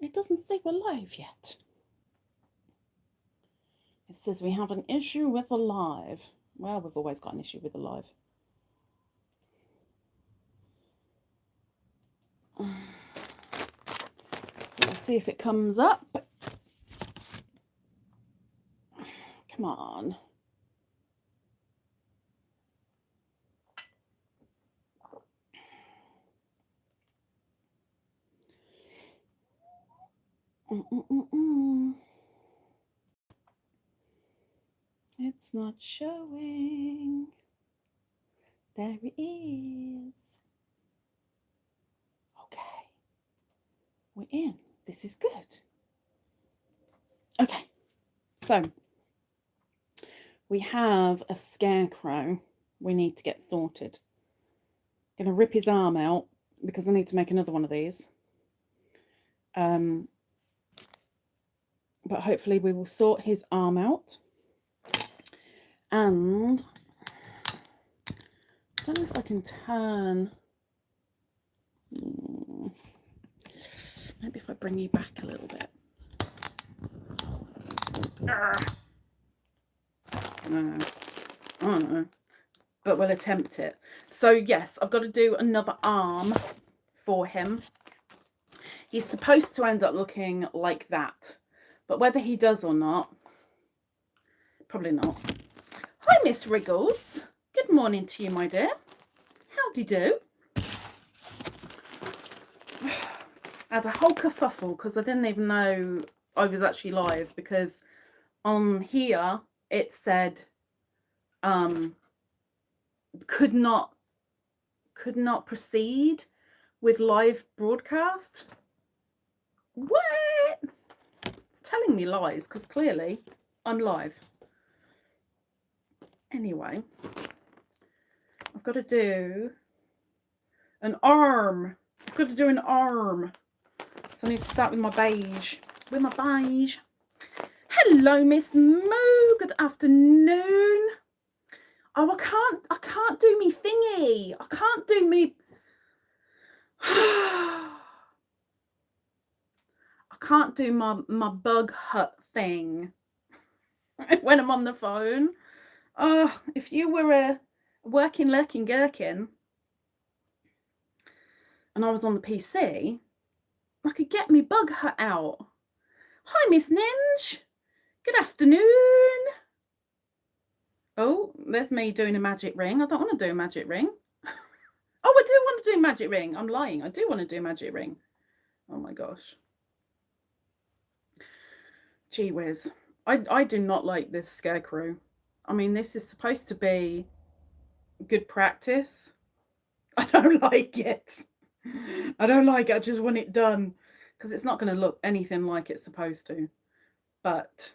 It doesn't say we're live yet. It says we have an issue with the live. Well, we've always got an issue with the live. We'll see if it comes up. Come on. It's not showing. There it is. Okay. We're in. This is good. Okay. So we have a scarecrow we need to get sorted. I'm going to rip his arm out because I need to make another one of these. But hopefully we will sort his arm out. And I don't know if I can turn. Maybe if I bring you back a little bit. No. Oh no. But we'll attempt it. So yes, I've got to do another arm for him. He's supposed to end up looking like that. But whether he does or not, probably not. Hi, Miss Wriggles. Good morning to you, my dear. Howdy do. I had a whole kerfuffle because I didn't even know I was actually live, because on here it said could not proceed with live broadcast. What? It's telling me lies because clearly I'm live. Anyway, I've got to do an arm. I've got to do an arm. So I need to start with my beige. Hello, Miss Moo. Good afternoon. Oh, I can't do me thingy. I can't do me. I can't do my bug hut thing when I'm on the phone. Oh, if you were a working lurking gherkin and I was on the PC, I could get me bug hut out. Hi, Miss Ninja. Good afternoon. Oh, there's me doing a magic ring. I don't want to do a magic ring. Oh, I do want to do a magic ring. I'm lying. I do want to do a magic ring. Oh my gosh. Gee whiz. I do not like this scarecrow. I mean, this is supposed to be good practice. I don't like it. I don't like it. I just want it done because it's not going to look anything like it's supposed to. But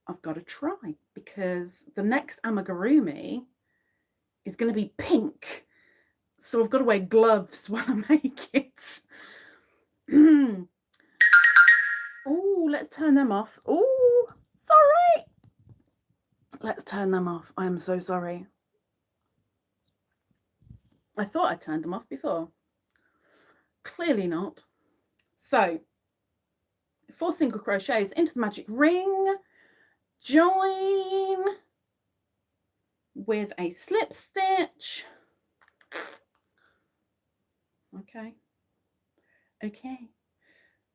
I've got to try because the next amigurumi is going to be pink. So I've got to wear gloves when I make it. Oh, let's turn them off. Oh, sorry. Let's turn them off. I am so sorry. I thought I turned them off before. Clearly not. So, 4 single crochets into the magic ring. Join with a slip stitch. Okay.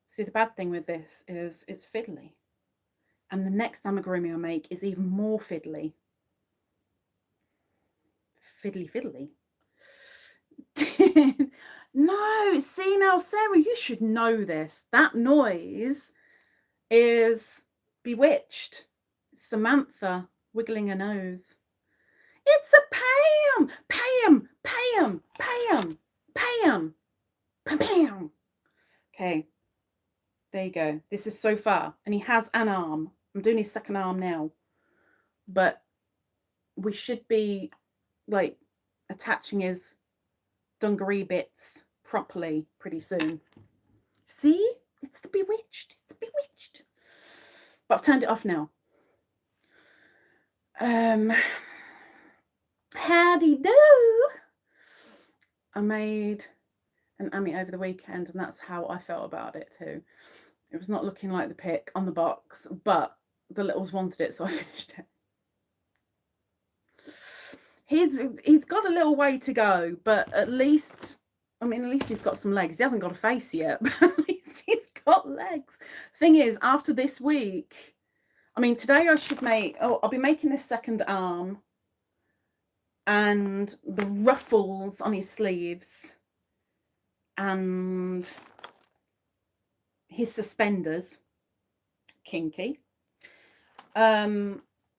See, the bad thing with this is it's fiddly. And the next amigurumi I make is even more fiddly. Fiddly. No, see now, Sarah, you should know this. That noise is Bewitched. Samantha wiggling her nose. It's a Pam! Pam! Okay, there you go. This is so far. And he has an arm. I'm doing his second arm now. But we should be, like, attaching his dungaree bits properly pretty soon. See? It's the Bewitched. But I've turned it off now. Howdy do. I made an Ami over the weekend, and that's how I felt about it too. It was not looking like the pic on the box, but the littles wanted it, so I finished it. He's got a little way to go, but at least, I mean, at least he's got some legs. He hasn't got a face yet, but at least he's got legs. Thing is, after this week, I mean, today I should make, I'll be making this second arm and the ruffles on his sleeves and his suspenders, kinky.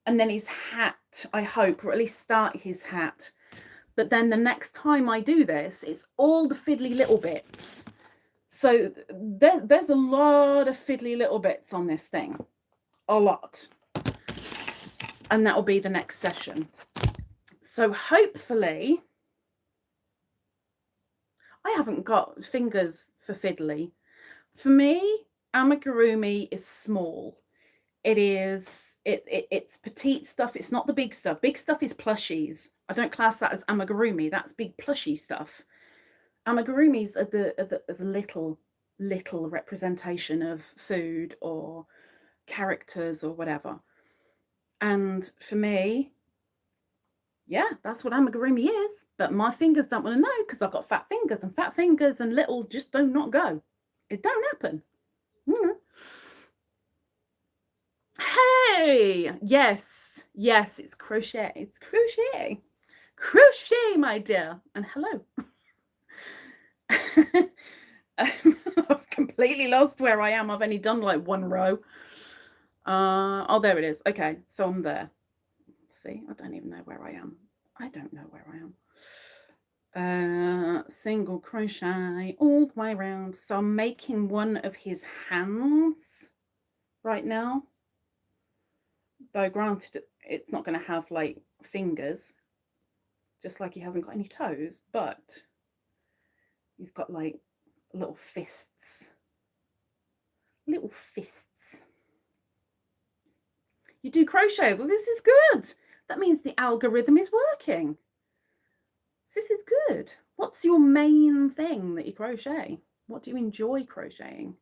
And then his hat, I hope, or at least start his hat. But then the next time I do this, it's all the fiddly little bits. So there's a lot of fiddly little bits on this thing. A lot. And that will be the next session. So hopefully, I haven't got fingers for fiddly. For me, amigurumi is small. It's petite stuff. It's not the big stuff. Big stuff is plushies. I don't class that as amigurumi. That's big plushy stuff. Amigurumis are the little representation of food or characters or whatever. And for me, yeah, that's what amigurumi is. But my fingers don't want to know because I've got fat fingers and little just do not go. It don't happen. Hey, yes, it's crochet. It's crochet. Crochet, my dear. And hello. I've completely lost where I am. I've only done like one row. Oh, there it is. Okay, so I'm there. See, I don't even know where I am. I don't know where I am. Single crochet all the way around. So I'm making one of his hands right now. Though granted, it's not going to have like fingers, just like he hasn't got any toes, but he's got like little fists. Little fists. You do crochet? Well, this is good. That means the algorithm is working. This is good. What's your main thing that you crochet? What do you enjoy crocheting?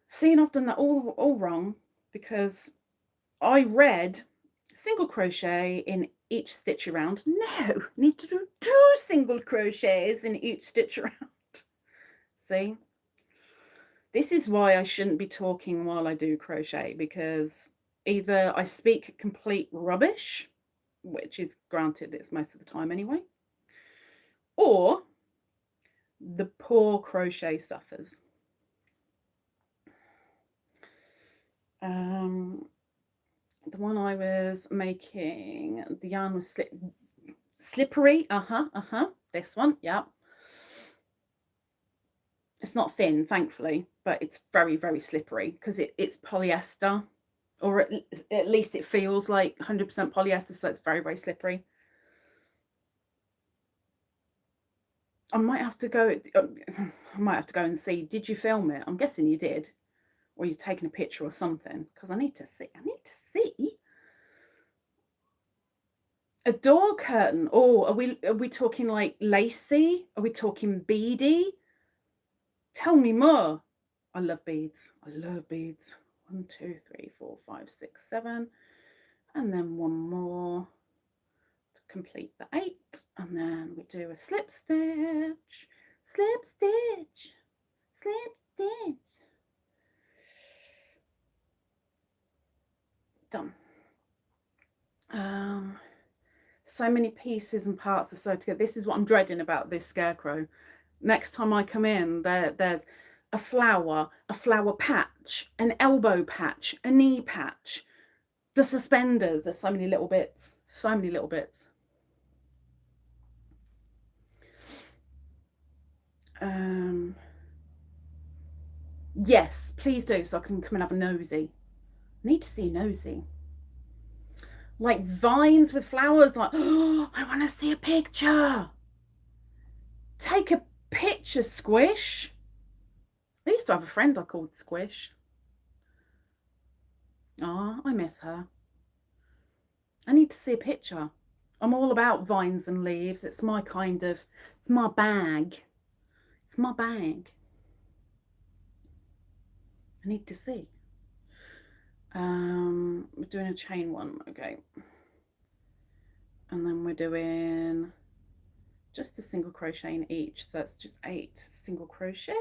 See, and I've done that all wrong because I read single crochet in each stitch around. No, need to do 2 single crochets in each stitch around. See? This is why I shouldn't be talking while I do crochet, because either I speak complete rubbish, which is granted it's most of the time anyway, or the poor crochet suffers. The one I was making, the yarn was slippery. This one, yeah. It's not thin, thankfully, but it's very, very slippery because it's polyester, or at least it feels like 100% polyester, so it's very, very slippery. I might have to go and see. Did you film it? I'm guessing you did, or you've taken a picture or something, because I need to see. A door curtain. Oh, are we talking like lacy? Are we talking beady? Tell me more. I love beads. 1, 2, 3, 4, 5, 6, 7, and then one more to complete the 8, and then we do a slip stitch. Done. So many pieces and parts are sewed together. This is what I'm dreading about this scarecrow. Next time I come in, there's a flower patch, an elbow patch, a knee patch, the suspenders. There's so many little bits. Yes, please do, so I can come and have a nosy. I need to see a nosy. Like vines with flowers, like, oh, I want to see a picture. Take a picture, Squish. I used to have a friend I called Squish. Oh, I miss her. I need to see a picture. I'm all about vines and leaves. It's my kind of, it's my bag. It's my bag. I need to see. We're doing a chain one, okay. And then we're doing just a single crochet in each. So that's just 8 single crochet.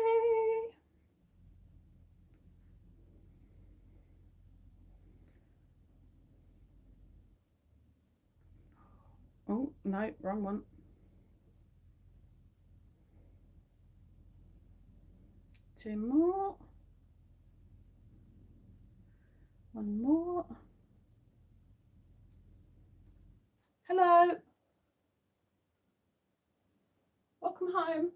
Oh, no, wrong one. 2 more. 1 more. Hello. Welcome home.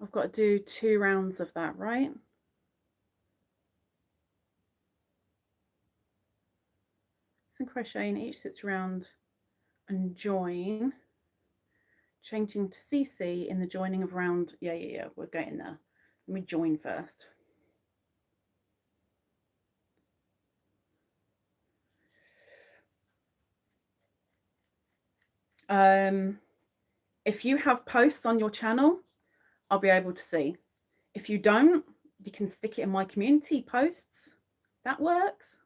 I've got to do 2 rounds of that, right? Single crochet in each stitch round and join, changing to CC in the joining of round. Yeah, we're getting there. Let me join first. If you have posts on your channel, I'll be able to see. If you don't, you can stick it in my community posts. That works.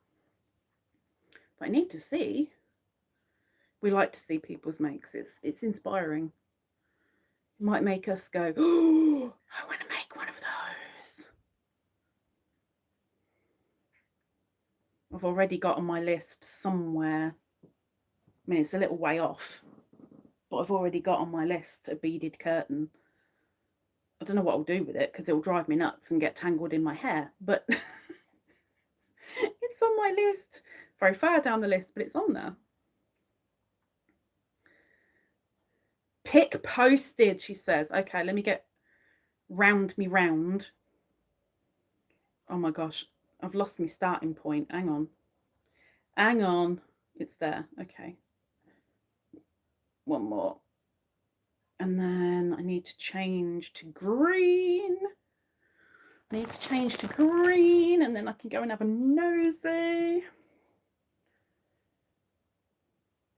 But I need to see. We like to see people's makes. It's inspiring. It might make us go, oh, I want to make one of those. I've already got on my list somewhere. I mean, it's a little way off, but I've already got on my list a beaded curtain. I don't know what I'll do with it because it'll drive me nuts and get tangled in my hair, but it's on my list. Very far down the list, but it's on there. Pick posted, she says. Okay, let me get round me round. Oh my gosh, I've lost my starting point. Hang on. It's there. Okay. 1 more. And then I need to change to green. And then I can go and have a nosy.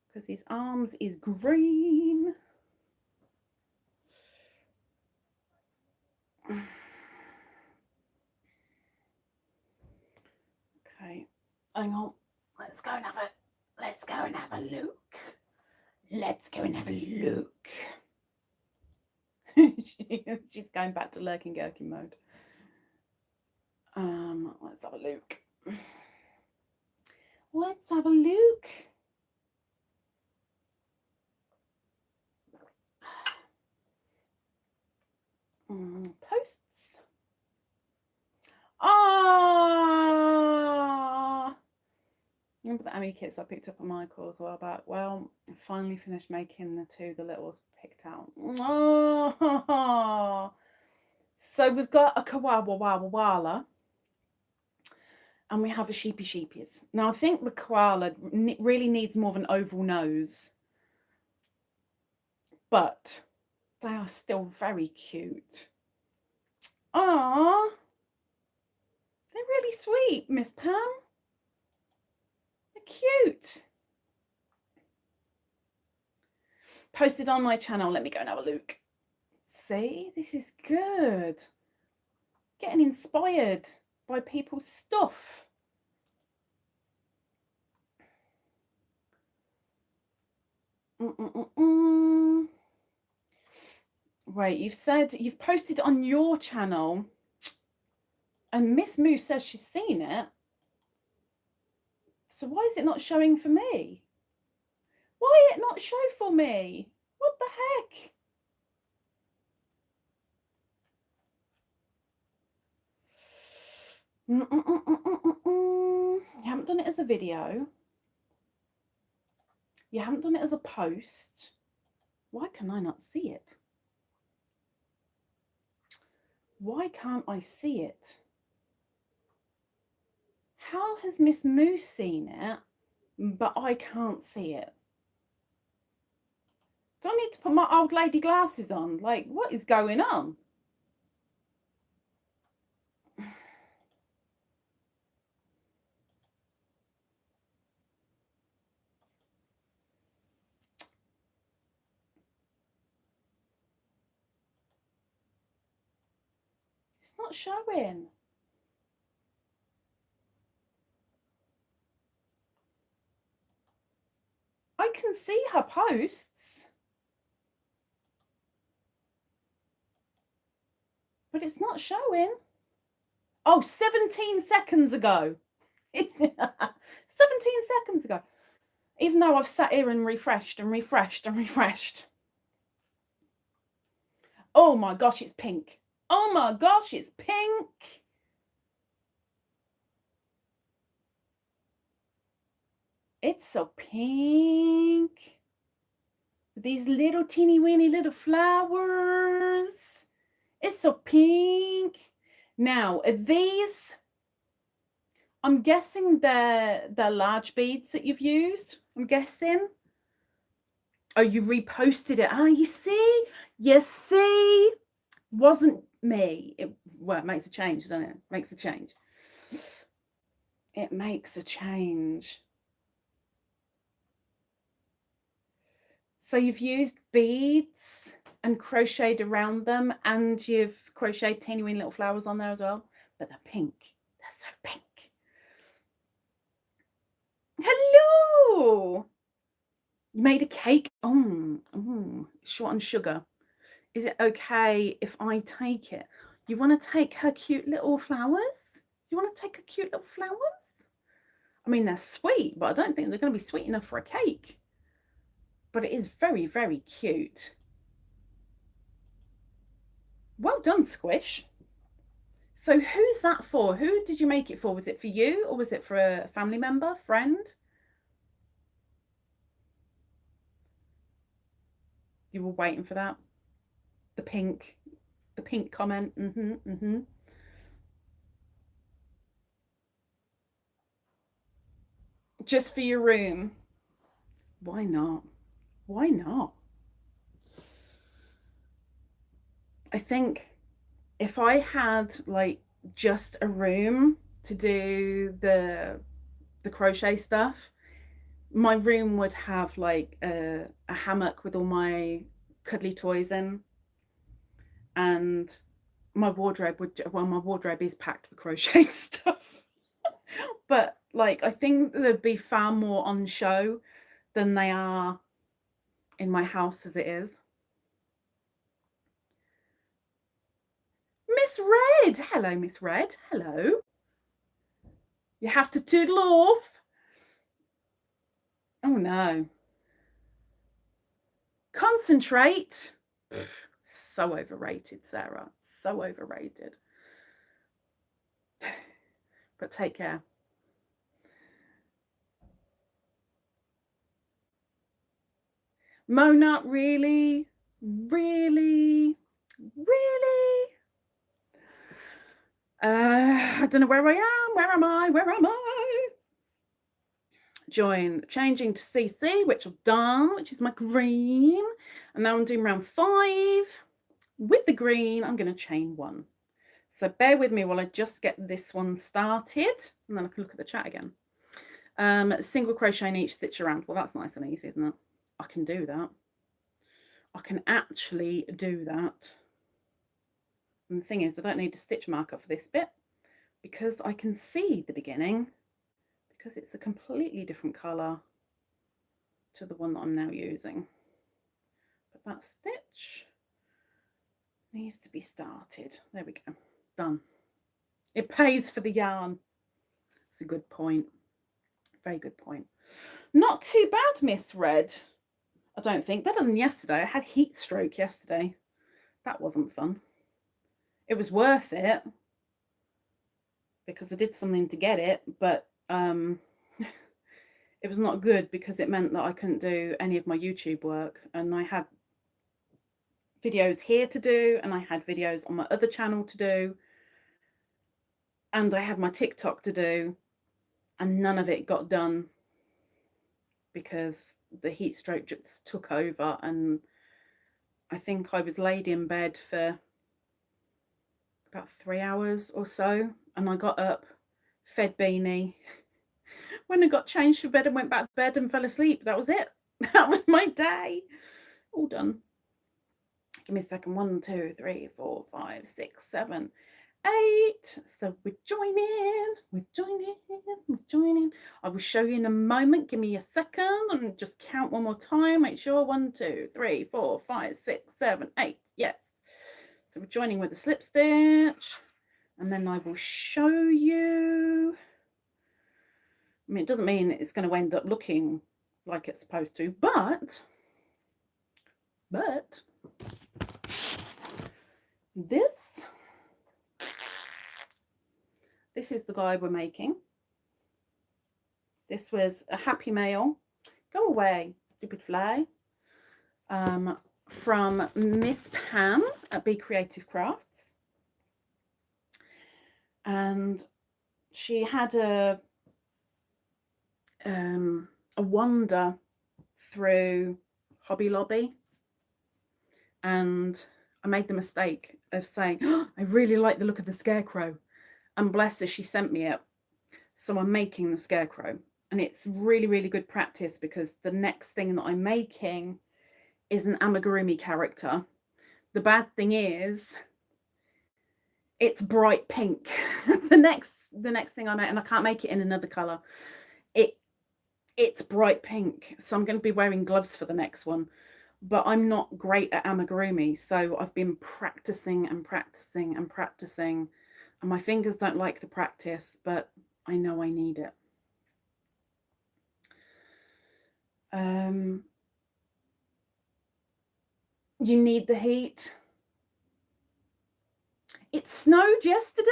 Because his arms is green. Okay, hang on. Let's go and have a look. She's going back to lurking gherkin mode. Let's have a look. Posts. Remember the Ami kits I picked up on my course a while back? Well, I finally finished making the littles picked out. So we've got a koala and we have a sheepies. Now I think the koala really needs more of an oval nose, but they are still very cute. They're really sweet, Miss Pam. They're cute. Posted on my channel. Let me go and have a look. See, this is good. Getting inspired by people's stuff. Wait, you've said you've posted on your channel and Miss Moo says she's seen it. So why is it not showing for me? Why it not show for me? What the heck? You haven't done it as a video. You haven't done it as a post. Why can I not see it? Why can't I see it? How has Miss Moo seen it, but I can't see it? Do I need to put my old lady glasses on? Like, what is going on? not showing. I can see her posts, but it's not showing. Oh, 17 seconds ago. It's 17 seconds ago. Even though I've sat here and refreshed and refreshed and refreshed. Oh my gosh, it's pink. Oh my gosh, it's pink. It's so pink. These little teeny weeny little flowers. It's so pink. Now, are these, I'm guessing they're large beads that you've used. I'm guessing. Oh, you reposted it. Ah, you see, wasn't me. Well, it makes a change, doesn't it? Makes a change. It makes a change. So you've used beads and crocheted around them, and you've crocheted teeny weeny little flowers on there as well. But they're pink. They're so pink. Hello. You made a cake. Short on sugar. Is it okay if I take it? You want to take her cute little flowers? You want to take her cute little flowers? I mean, they're sweet, but I don't think they're going to be sweet enough for a cake. But it is very, very cute. Well done, Squish. So who's that for? Who did you make it for? Was it for you, or was it for a family member, friend? You were waiting for that? The pink comment. Just for your room. Why not? Why not? I think if I had like just a room to do the crochet stuff, my room would have like a hammock with all my cuddly toys in, and my wardrobe my wardrobe is packed with crochet stuff. But like, I think there'd be far more on show than they are in my house as it is. Miss Red. Hello, Miss Red. Hello. You have to toodle off. Oh no. Concentrate. So overrated, Sarah. So overrated. But take care. Mona, really? Really? Really? I don't know where I am. Where am I? Where am I? Join, changing to CC, which I've done, which is my green. And now I'm doing round 5 with the green. I'm going to chain 1. So bear with me while I just get this one started, and then I can look at the chat again. Single crochet in each stitch around. Well, that's nice and easy, isn't it? I can do that. I can actually do that. And the thing is, I don't need a stitch marker for this bit because I can see the beginning, because it's a completely different colour to the one that I'm now using. But that stitch needs to be started. There we go. Done. It pays for the yarn. It's a good point. Very good point. Not too bad, Miss Red. I don't think. Better than yesterday. I had heat stroke yesterday. That wasn't fun. It was worth it because I did something to get it, but it was not good because it meant that I couldn't do any of my YouTube work, and I had videos here to do, and I had videos on my other channel to do, and I had my TikTok to do, and none of it got done because the heat stroke just took over. And I think I was laid in bed for about 3 hours or so, and I got up, fed Beanie. When I got changed for bed and went back to bed and fell asleep, that was it. That was my day. All done. Give me a second. 1, 2, 3, 4, 5, 6, 7, 8. So we're joining. I will show you in a moment. Give me a second and just count one more time. Make sure 1, 2, 3, 4, 5, 6, 7, 8. Yes. So we're joining with a slip stitch, and then I will show you. I mean, it doesn't mean it's going to end up looking like it's supposed to, but this is the guide we're making. This was a happy mail. Go away, stupid fly. From Miss Pam at Be Creative Crafts. And she had a wander through Hobby Lobby, and I made the mistake of saying, oh, I really like the look of the scarecrow, and bless her, she sent me it. So I'm making the scarecrow, and it's really, really good practice, because the next thing that I'm making is an amigurumi character. The bad thing is it's bright pink. the next thing I make, and I can't make it in another color, it's bright pink, so I'm going to be wearing gloves for the next one. But I'm not great at amigurumi, so I've been practicing, and my fingers don't like the practice, but I know I need it. You need the heat. It snowed yesterday.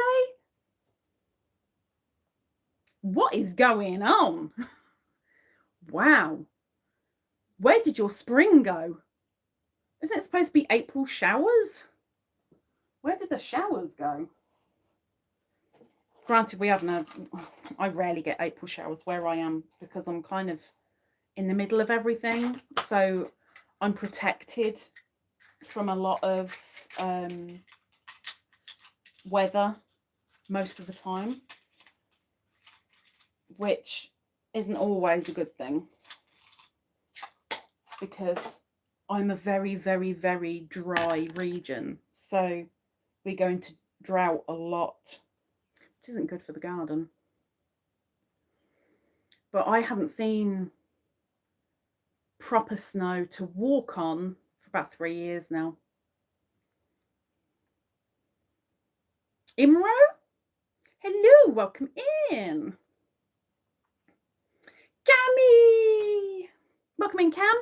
What is going on? Wow. Where did your spring go? Isn't it supposed to be April showers? Where did the showers go? Granted, I rarely get April showers where I am, because I'm kind of in the middle of everything. So I'm protected from a lot of weather most of the time, which isn't always a good thing, because I'm a very, very, very dry region. So we go into drought a lot, which isn't good for the garden. But I haven't seen proper snow to walk on for about 3 years now. Imro, hello, welcome in. Cammy, welcome in, Cam.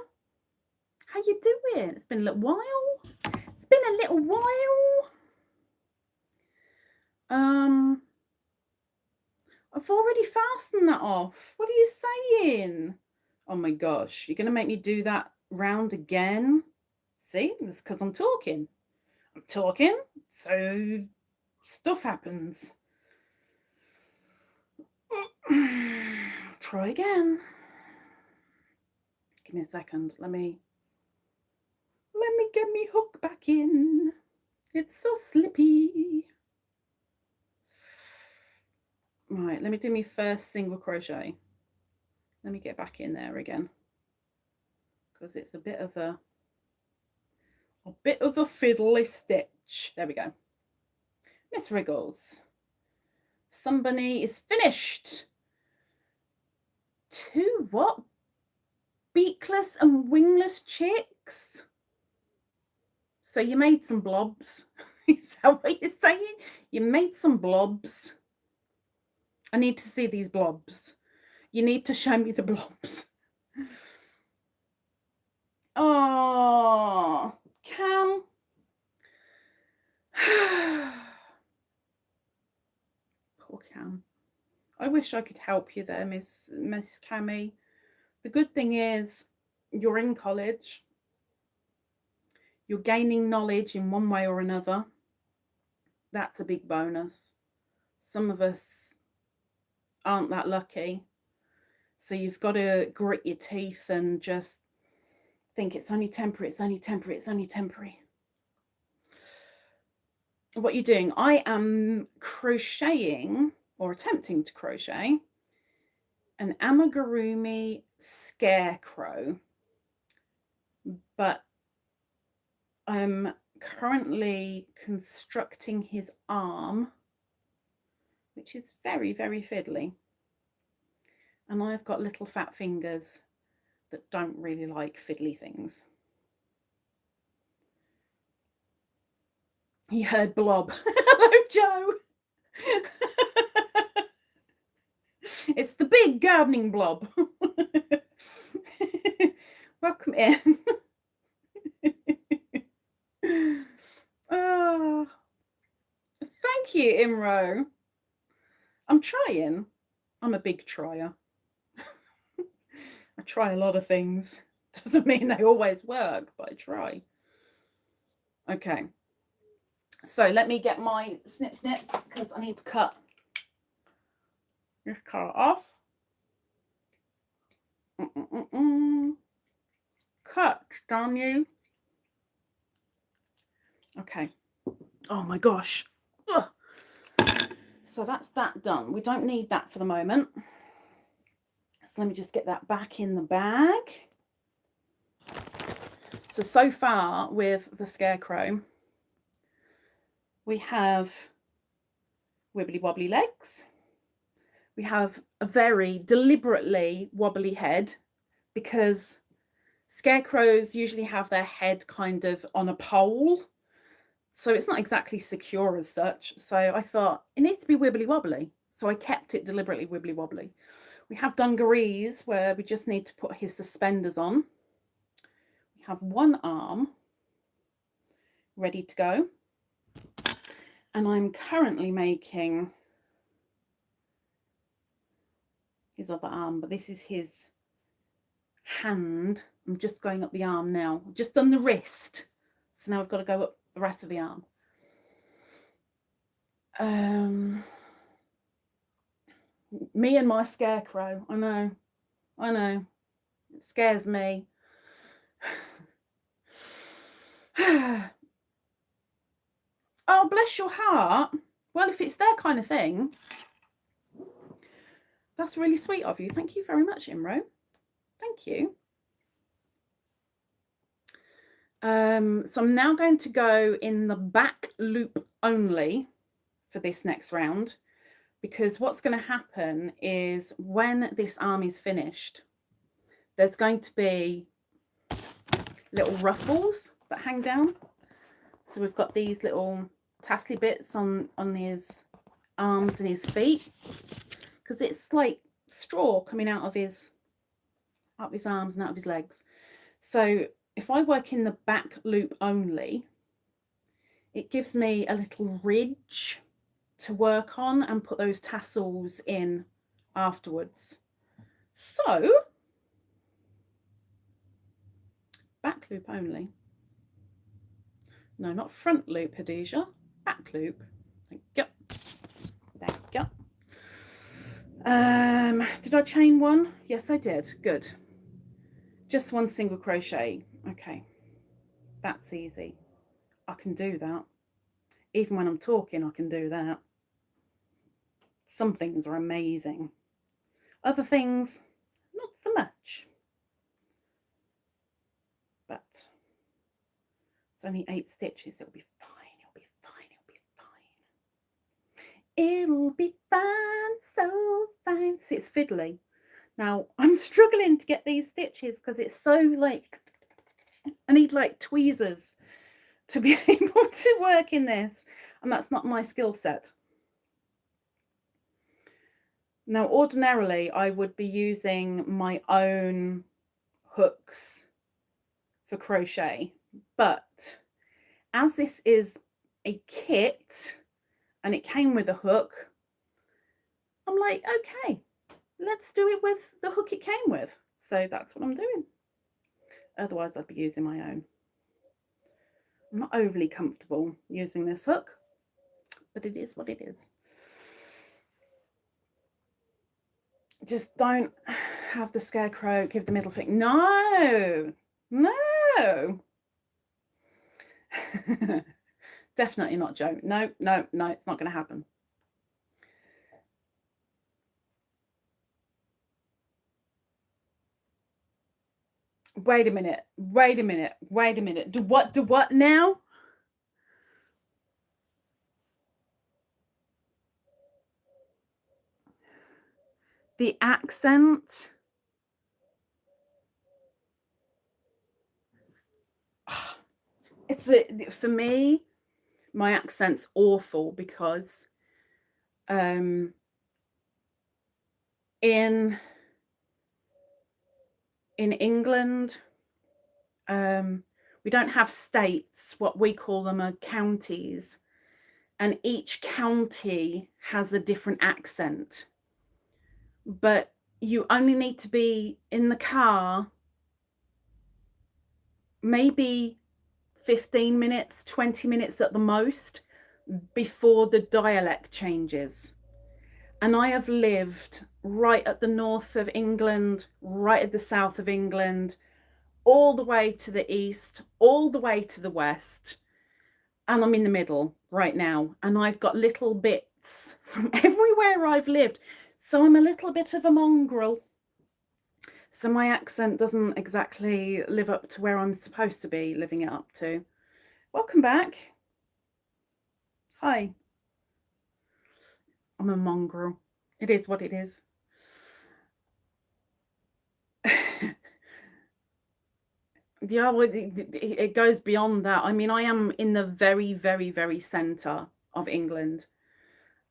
How you doing? It's been a little while. I've already fastened that off. What are you saying? Oh my gosh, you're going to make me do that round again? See, that's because I'm talking, so stuff happens. Try again. Give me a second. Let me get me hook back in. It's so slippy. Right, let me do my first single crochet. Let me get back in there again, because it's a bit of a fiddly stitch. There we go. Miss Wriggles. Somebody is finished. 2 what? Beakless and wingless chicks. So you made some blobs. Is that what you're saying? You made some blobs. I need to see these blobs. You need to show me the blobs. Oh, Cam. Poor Cam. I wish I could help you there, Miss Cammy. The good thing is you're in college. You're gaining knowledge in one way or another. That's a big bonus. Some of us aren't that lucky. So you've got to grit your teeth and just think it's only temporary, it's only temporary, it's only temporary. What you're doing, I am crocheting, or attempting to crochet, an amigurumi scarecrow, but I'm currently constructing his arm which is very, very fiddly. And I've got little fat fingers that don't really like fiddly things. You heard Blob. Hello, Joe. It's the big gardening blob. Welcome in. Oh, thank you, Imro. I'm trying. I'm a big trier. I try a lot of things. Doesn't mean they always work, but I try. Okay. So let me get my snips because I need to cut this card off. Cut, darn you. Okay. Oh my gosh. Ugh. So that's that done. We don't need that for the moment. So let me just get that back in the bag. So far with the scarecrow, we have wibbly wobbly legs. We have a very deliberately wobbly head because scarecrows usually have their head kind of on a pole. So it's not exactly secure as such. So I thought it needs to be wibbly wobbly. So I kept it deliberately wibbly wobbly. We have dungarees where we just need to put his suspenders on. We have one arm ready to go. And I'm currently making his other arm, but this is his hand. I'm just going up the arm now. I've just done the wrist. So now I've got to go up the rest of the arm. Me and my scarecrow. I know. It scares me. Oh, bless your heart. Well, if it's their kind of thing, that's really sweet of you. Thank you very much, Imro. Thank you. So I'm now going to go in the back loop only for this next round, because what's going to happen is when this arm is finished, there's going to be little ruffles that hang down. So we've got these little tassely bits on his arms and his feet, because it's like straw coming out of his arms and out of his legs. So if I work in the back loop only, it gives me a little ridge to work on and put those tassels in afterwards. So back loop only. No, not front loop, Khadijah. Back loop. Thank you. Thank you. Did I chain one? Yes, I did. Good. Just one single crochet. Okay. That's easy. I can do that. Even when I'm talking, I can do that. Some things are amazing. Other things, not so much. But it's only 8 stitches. It'll be fine. It'll be fine. It'll be fine. It'll be fine. So fine. See, it's fiddly. Now, I'm struggling to get these stitches because it's so like, I need like tweezers to be able to work in this. And that's not my skill set. Now, ordinarily, I would be using my own hooks for crochet. But as this is a kit and it came with a hook, I'm like, okay, let's do it with the hook it came with. So that's what I'm doing. Otherwise, I'd be using my own. I'm not overly comfortable using this hook, but it is what it is. Just don't have the scarecrow give the middle finger. No. Definitely not, Joe. No, it's not going to happen. Wait a minute. Do what now? The accent, for me, my accent's awful because in England, we don't have states. What we call them are counties, and each county has a different accent. But you only need to be in the car maybe 15 minutes, 20 minutes at the most before the dialect changes. And I have lived right at the north of England, right at the south of England, all the way to the east, all the way to the west. And I'm in the middle right now. And I've got little bits from everywhere I've lived. So I'm a little bit of a mongrel. So my accent doesn't exactly live up to where I'm supposed to be living it up to. Welcome back. Hi. I'm a mongrel. It is what it is. Yeah, well, it goes beyond that. I mean, I am in the very, very, very centre of England.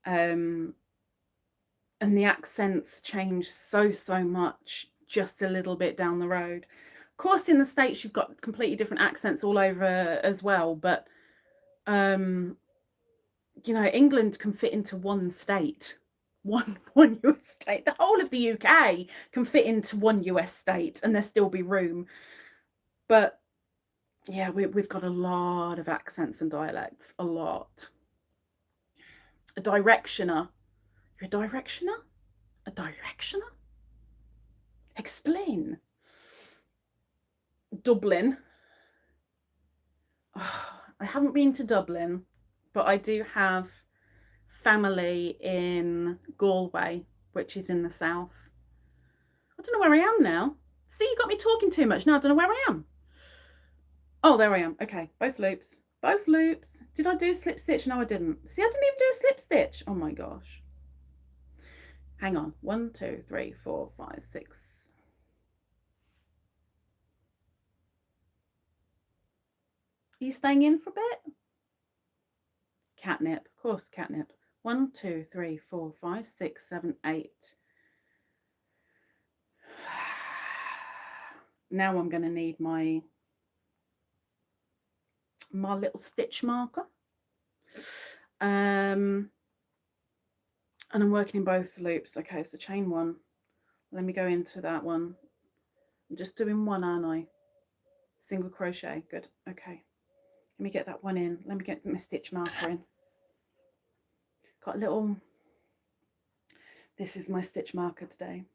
And the accents change so much just a little bit down the road. Of course, in the States, you've got completely different accents all over as well. But, you know, England can fit into one state. One US state. The whole of the UK can fit into one US state and there still be room. But yeah, we've got a lot of accents and dialects, a lot. A directioner. You're a directioner? A directioner? Explain. Dublin. Oh, I haven't been to Dublin, but I do have family in Galway, which is in the south. I don't know where I am now. See, you got me talking too much. Now I don't know where I am. Oh, there I am. Okay, both loops. Both loops. Did I do slip stitch? No, I didn't. See, I didn't even do a slip stitch. Oh my gosh. Hang on. 1, 2, 3, 4, 5, 6. Are you staying in for a bit? Catnip. Of course, catnip. 1, 2, 3, 4, 5, 6, 7, 8. Now I'm going to need my little stitch marker. And I'm working in both loops. Okay, so chain 1. Let me go into that one. I'm just doing one, aren't I? Single crochet. Good. Okay. Let me get that one in. Let me get my stitch marker in. Got a little... This is my stitch marker today.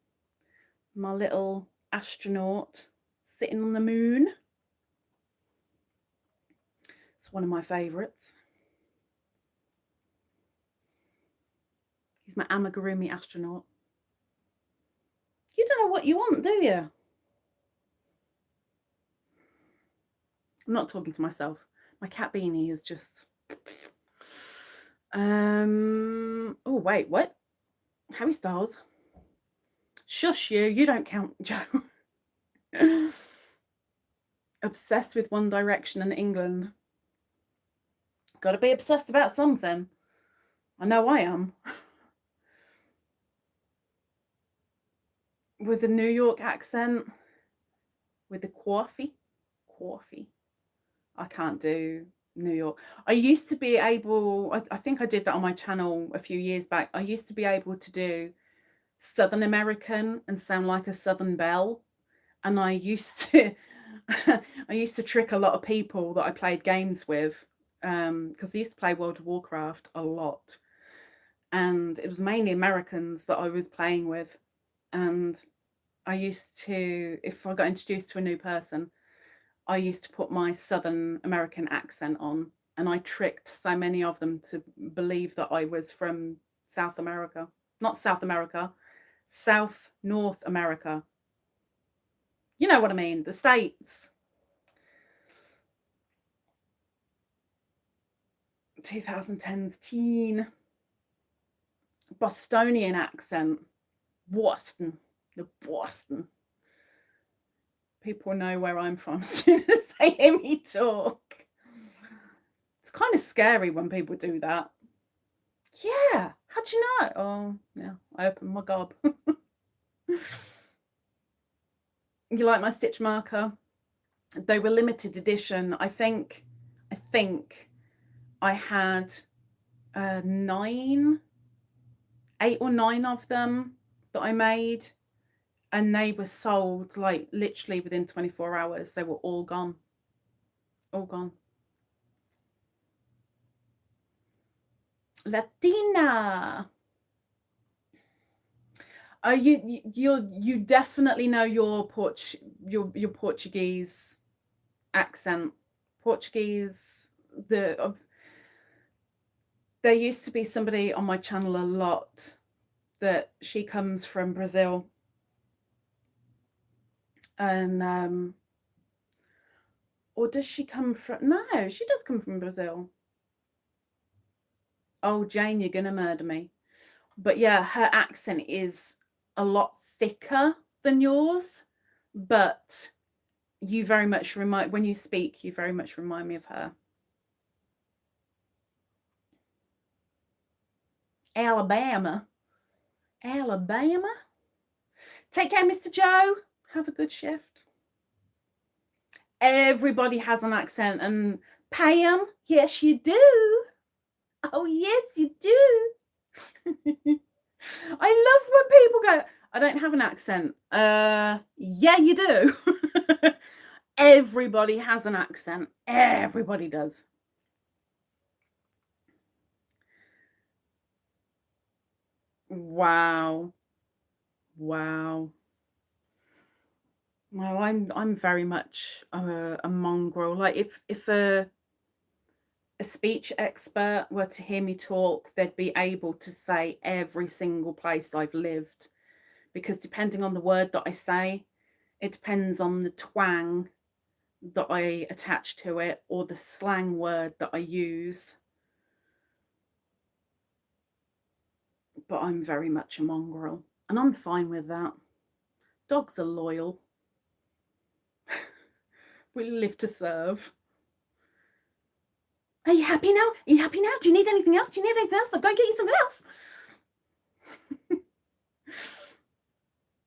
My little astronaut sitting on the moon. It's one of my favourites. He's my amigurumi astronaut. You don't know what you want, do you? I'm not talking to myself. My cat beanie is just... Oh, wait, what? Harry Styles. Shush you, you don't count, Joe. Obsessed with One Direction and England. Got to be obsessed about something. I know I am. With a New York accent. With the coffee. I can't do New York. I used to be able, I think I did that on my channel a few years back. I used to be able to do Southern American and sound like a Southern belle. And I used to, I used to trick a lot of people that I played games with, because I used to play World of Warcraft a lot. And it was mainly Americans that I was playing with. And I used to, if I got introduced to a new person, I used to put my Southern American accent on, and I tricked so many of them to believe that I was from South America. Not South America, North America. You know what I mean, the States. 2010's teen. Bostonian accent. Boston. The Boston. People know where I'm from as soon as they hear me talk. It's kind of scary when people do that. Yeah, how'd you know? Oh, yeah, I opened my gob. You like my stitch marker? They were limited edition. I think I had 8 or 9 of them that I made, and they were sold like literally within 24 hours. They were all gone. All gone. Latina. You definitely know your Portuguese accent. Portuguese. There used to be somebody on my channel a lot that she comes from Brazil, and or does she come from? No, she does come from Brazil. Oh, Jane, you're gonna murder me. But yeah, her accent is a lot thicker than yours, but you very much remind, when you speak, you very much remind me of her. Alabama. Alabama. Take care, Mr. Joe. Have a good shift. Everybody has an accent, and Pam, yes, you do. Oh, yes, you do. I love when people go, I don't have an accent. Yeah, you do. Everybody has an accent. Everybody does. Wow. Wow. Well, I'm very much a mongrel. Like if a speech expert were to hear me talk, they'd be able to say every single place I've lived, because depending on the word that I say, it depends on the twang that I attach to it or the slang word that I use. But I'm very much a mongrel, and I'm fine with that. Dogs are loyal. We live to serve. Are you happy now? Are you happy now? Do you need anything else? Do you need anything else? I'll go get you something else.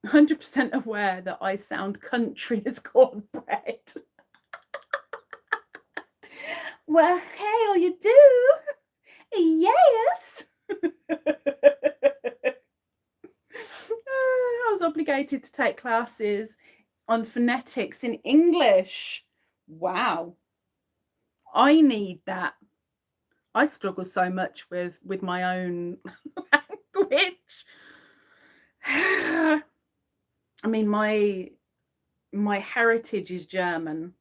100% aware that I sound country as cornbread. Well, hell, you do. Yes. I was obligated to take classes on phonetics in English. Wow. I need that. I struggle so much with my own language. I mean, my heritage is German,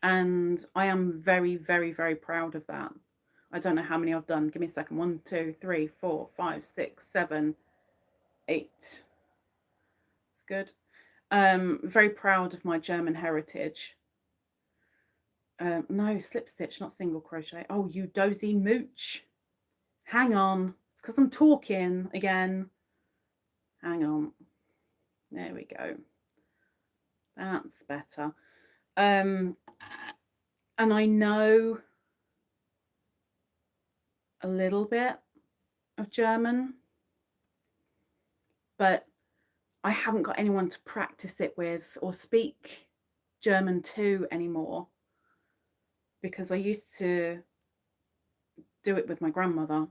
and I am very, very, very proud of that. I don't know how many I've done. Give me a second. 1, 2, 3, 4, 5, 6, 7, 8. It's good. Very proud of my German heritage. No, slip stitch, not single crochet. Oh, you dozy mooch. Hang on. It's because I'm talking again. Hang on. There we go. That's better. And I know a little bit of German, but I haven't got anyone to practice it with or speak German to anymore, because I used to do it with my grandmother,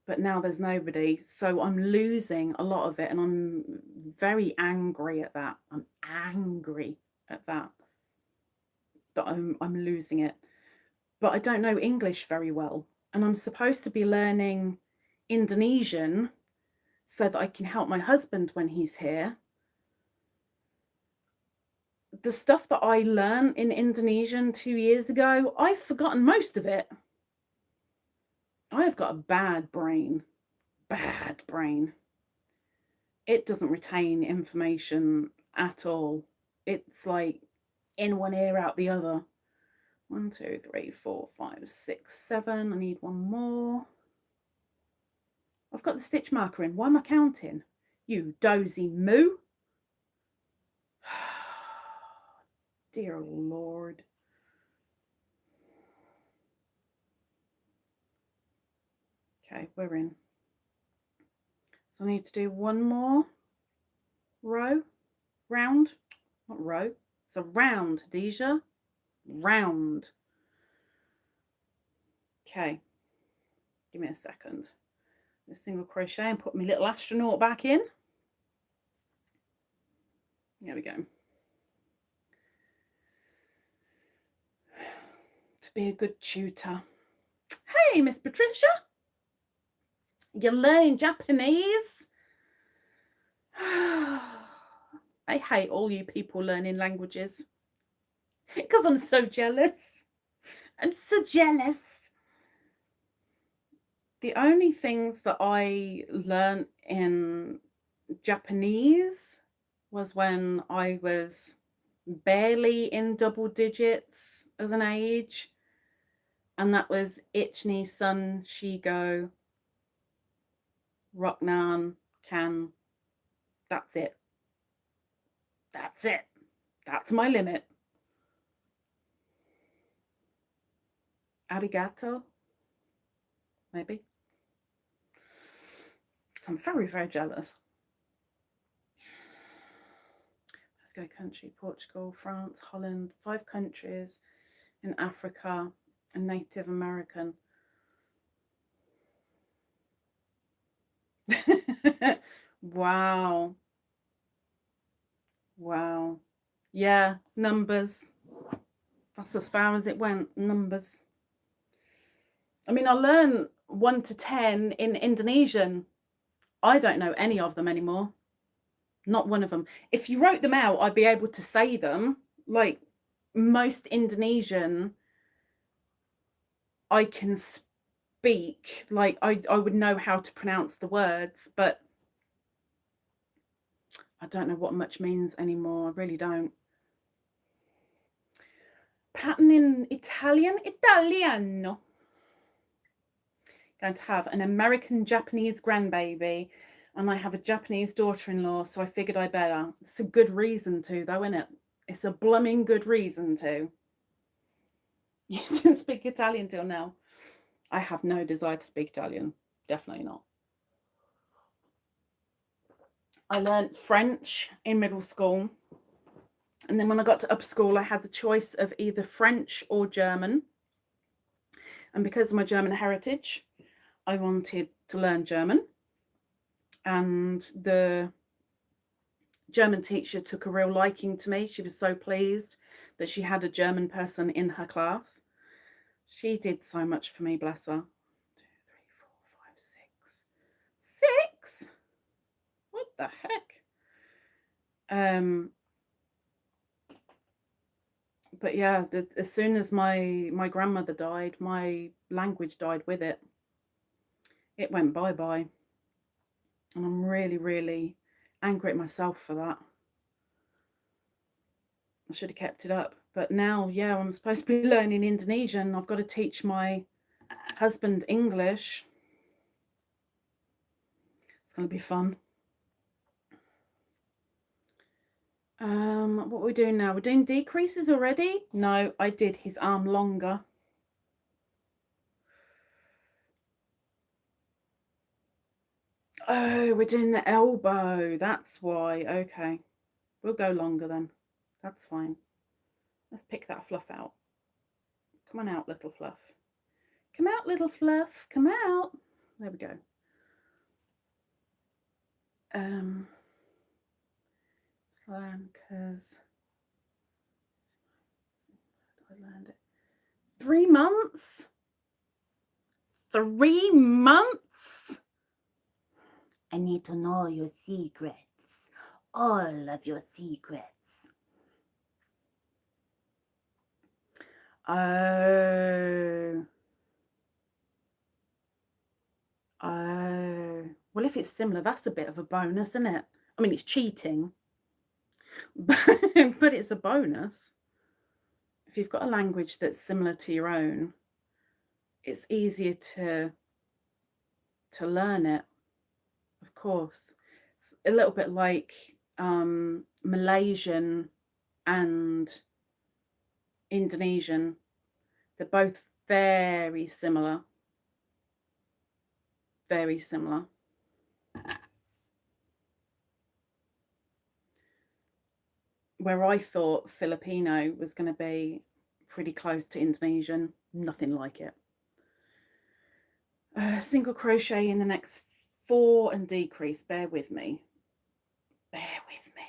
but now there's nobody, so I'm losing a lot of it, and I'm very angry at that. I'm angry at that I'm losing it. But I don't know English very well, and I'm supposed to be learning Indonesian so that I can help my husband when he's here. The stuff that I learned in Indonesian 2 years ago, I've forgotten most of it. I've got a bad brain. Bad brain. It doesn't retain information at all. It's like in one ear, out the other. 1, 2, 3, 4, 5, 6, 7. I need one more. I've got the stitch marker in. Why am I counting? You dozy moo. Dear Lord. Okay, we're in. So I need to do one more row, round, not row. It's a round, Khadijah, round. Okay, give me a second. A single crochet and put my little astronaut back in. There we go. To be a good tutor. Hey, Miss Patricia. You're learning Japanese? I hate all you people learning languages because I'm so jealous. I'm so jealous. The only things that I learned in Japanese was when I was barely in double digits as an age, and that was Ich-ni, Sun, Shigo, Roknan, Kan. That's it. That's it. That's my limit. Arigato, maybe. So I'm very, very jealous. Let's go country: Portugal, France, Holland, 5 countries in Africa and Native American. Wow. Wow. Yeah, numbers. That's as far as it went, numbers. I mean, I learned 1 to 10 in Indonesian. I don't know any of them anymore. Not one of them. If you wrote them out, I'd be able to say them. Like most Indonesian, I can speak. Like I would know how to pronounce the words, but I don't know what much means anymore. I really don't. Pattern in Italian, Italiano. Going to have an American-Japanese grandbaby, and I have a Japanese daughter-in-law, so I figured I better. It's a good reason to, though, isn't it? It's a blooming good reason to. You didn't speak Italian till now. I have no desire to speak Italian. Definitely not. I learned French in middle school. And then when I got to upper school, I had the choice of either French or German. And because of my German heritage, I wanted to learn German. And the German teacher took a real liking to me. She was so pleased that she had a German person in her class. She did so much for me, bless her. 2, 3, 4, 5, 6. 6? What the heck? But yeah, as soon as my grandmother died, my language died with it. It went bye-bye. And I'm really, really angry at myself for that. I should have kept it up. But now, yeah, I'm supposed to be learning Indonesian. I've got to teach my husband English. It's going to be fun. What are we doing now? We're doing decreases already? No, I did his arm longer. Oh, we're doing the elbow. That's why. Okay. We'll go longer then. That's fine. Let's pick that fluff out. Come on out, little fluff. Come out, little fluff. Come out. There we go. Because I learned it. 3 months? 3 months? I need to know your secrets. All of your secrets. Oh. Oh. Well, if it's similar, that's a bit of a bonus, isn't it? I mean, it's cheating, but it's a bonus. If you've got a language that's similar to your own, it's easier to learn it. course. It's a little bit like Malaysian and Indonesian. They're both very similar. Very similar. Where I thought Filipino was going to be pretty close to Indonesian, nothing like it. Single crochet in the next 4 and decrease. Bear with me. Bear with me.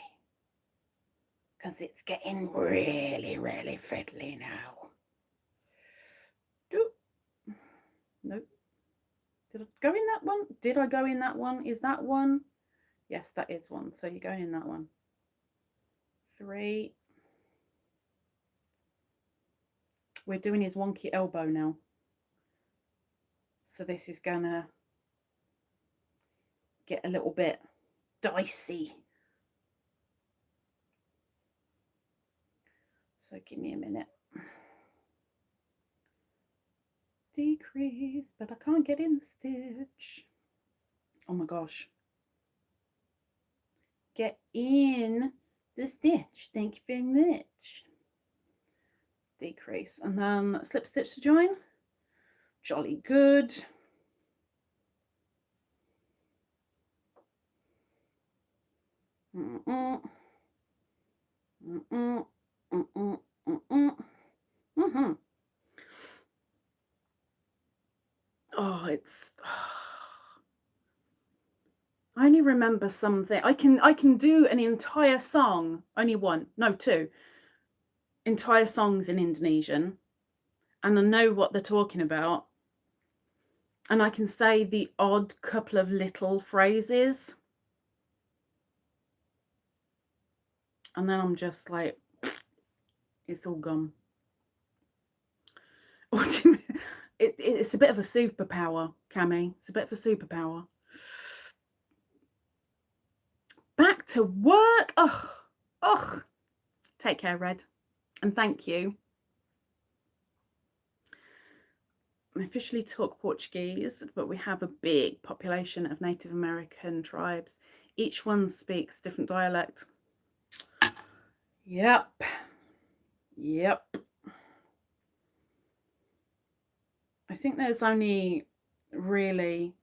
Because it's getting really, really fiddly now. Nope. Did I go in that one? Did I go in that one? Is that one? Yes, that is one. So you're going in that one. 3. We're doing his wonky elbow now. So this is gonna get a little bit dicey. So give me a minute. Decrease, but I can't get in the stitch. Oh my gosh. Get in the stitch. Thank you very much. Decrease, and then slip stitch to join. Jolly good. Oh, it's. I only remember something. I can do an entire song. Only one, no, 2 entire songs in Indonesian, and I know what they're talking about. And I can say the odd couple of little phrases. And then I'm just like, it's all gone. What do you mean? It's a bit of a superpower, Cami. It's a bit of a superpower. Back to work. Oh. Take care, Red. And thank you. I officially talk Portuguese, but we have a big population of Native American tribes. Each one speaks different dialect. Yep. I think there's only really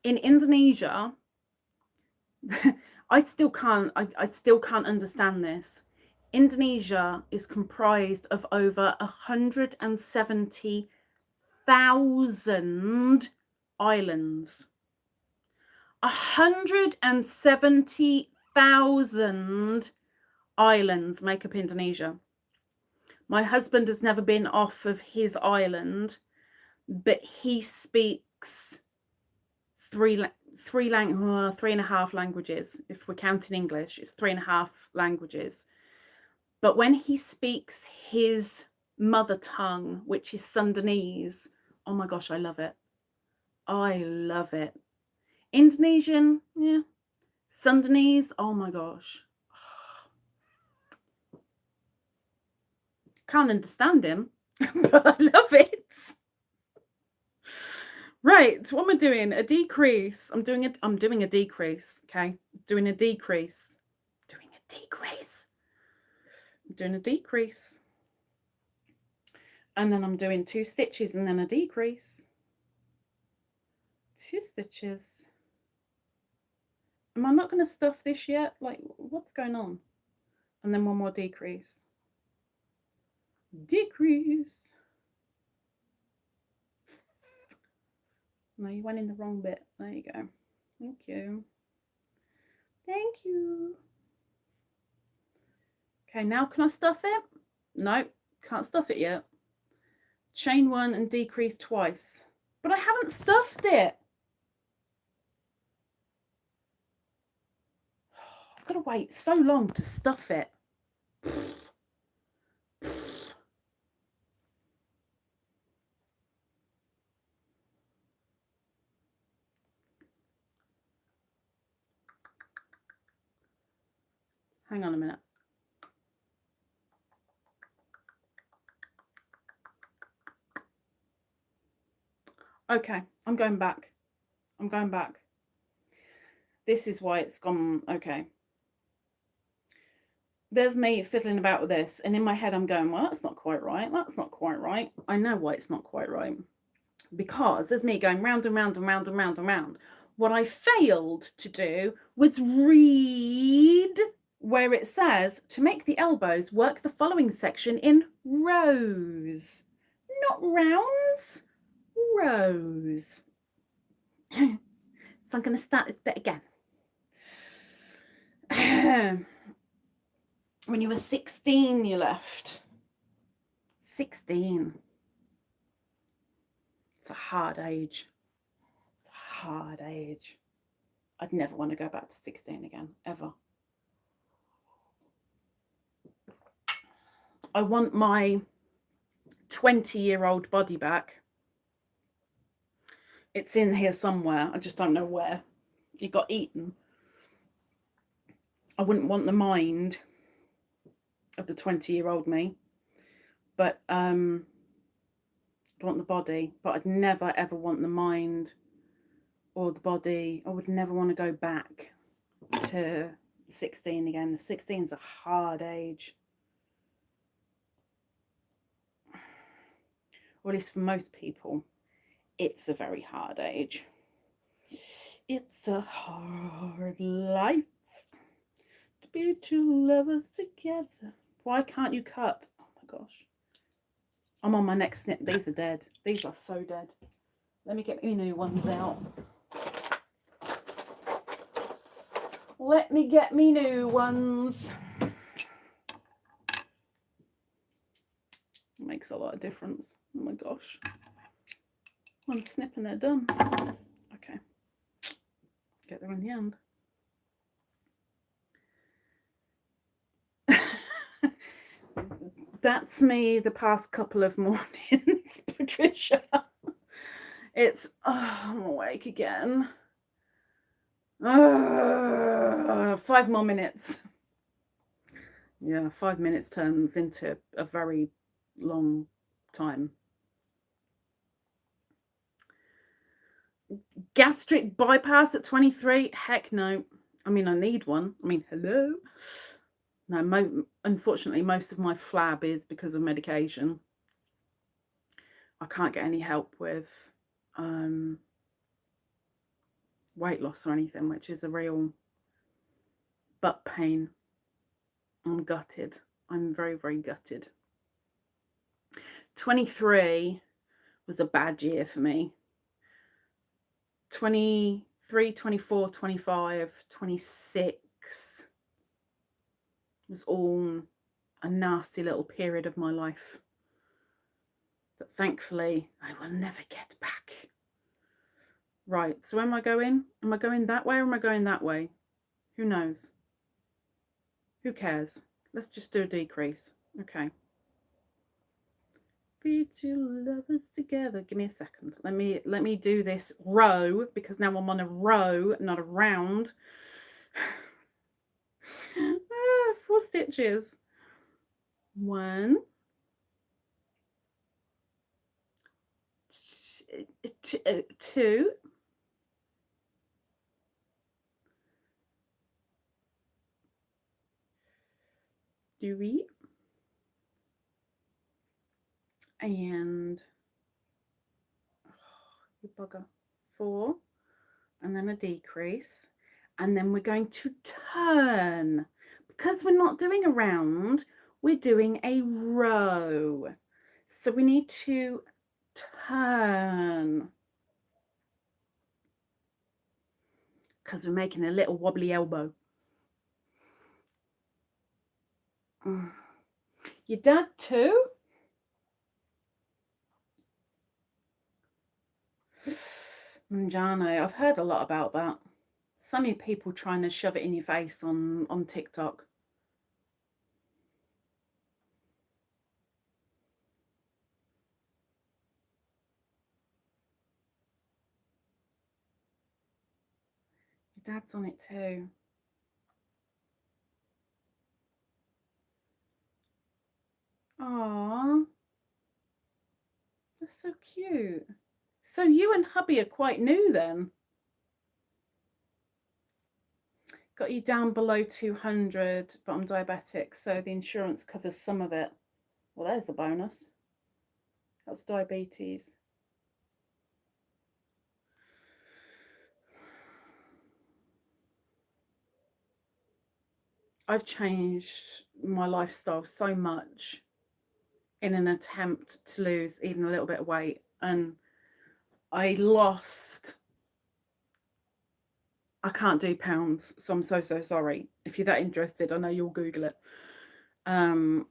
in Indonesia. I still can't understand this. Indonesia is comprised of over 170,000 islands. 170,000 islands make up Indonesia. My husband has never been off of his island, but he speaks 3.5 languages. If we're counting English, it's 3.5 languages. But when he speaks his mother tongue, which is Sundanese, oh my gosh, I love it. I love it. Indonesian, yeah. Sundanese, oh my gosh. Can't understand him, but I love it. Right, what am I doing? A decrease. I'm doing a decrease, okay? Doing a decrease. And then I'm doing 2 stitches and then a decrease. 2 stitches. Am I not going to stuff this yet? Like, what's going on? And then 1 more decrease. Decrease. No, you went in the wrong bit. There you go. Thank you. Okay, now can I stuff it? No, can't stuff it yet. Chain 1 and decrease twice. But I haven't stuffed it. I've got to wait so long to stuff it. Hang on a minute. Okay, I'm going back. this is why it's gone. Okay. There's me fiddling about with this, and in my head I'm going, well, that's not quite right. That's not quite right. I know why it's not quite right. Because there's me going round and round and round and round and round. What I failed to do was read where it says to make the elbows, work the following section in rows, not rounds, rows. So I'm going to start this bit again. When you were 16, you left. 16. It's a hard age. It's a hard age. I'd never want to go back to 16 again, ever. I want my 20-year-old body back. It's in here somewhere. I just don't know where. It got eaten. I wouldn't want the mind of the 20-year-old me, but I'd want the body, but I'd never ever want the mind or the body. I would never want to go back to 16 again. 16 is a hard age, or at least for most people, it's a very hard age. It's a hard life to be two lovers together. Why can't you cut? Oh my gosh. I'm on my next snip. These are dead. These are so dead. Let me get me new ones out. Let me get me new ones. It makes a lot of difference. Oh my gosh. One snip and they're done. Okay. Get there in the end. That's me the past couple of mornings, Patricia. It's, I'm awake again. 5 more minutes. Yeah, 5 minutes turns into a very long time. Gastric bypass at 23? Heck no. I mean, I need one. I mean, hello? No, unfortunately, most of my flab is because of medication. I can't get any help with weight loss or anything, which is a real butt pain. I'm gutted. I'm very, very gutted. 23 was a bad year for me. 23, 24, 25, 26 was all a nasty little period of my life that thankfully I will never get back. Right, so where am I going? Am I going that way or am I going that way? Who knows? Who cares? Let's just do a decrease. Okay. Be two lovers together. Give me a second. Let me do this row, because now I'm on a row, not a round. 4 stitches. 1, 2, 3, and you bugger, 4, and then a decrease, and then we're going to turn. Because we're not doing a round, we're doing a row. So we need to turn. Because we're making a little wobbly elbow. Your dad too? Mangiano, I've heard a lot about that. So many people trying to shove it in your face on TikTok. Your dad's on it too. Aww. That's so cute. So you and hubby are quite new then? Got you down below 200, but I'm diabetic, so the insurance covers some of it. Well, there's a bonus. That's diabetes. I've changed my lifestyle so much in an attempt to lose even a little bit of weight. And I lost, I can't do pounds, so I'm so sorry. If you're that interested, I know you'll Google it. I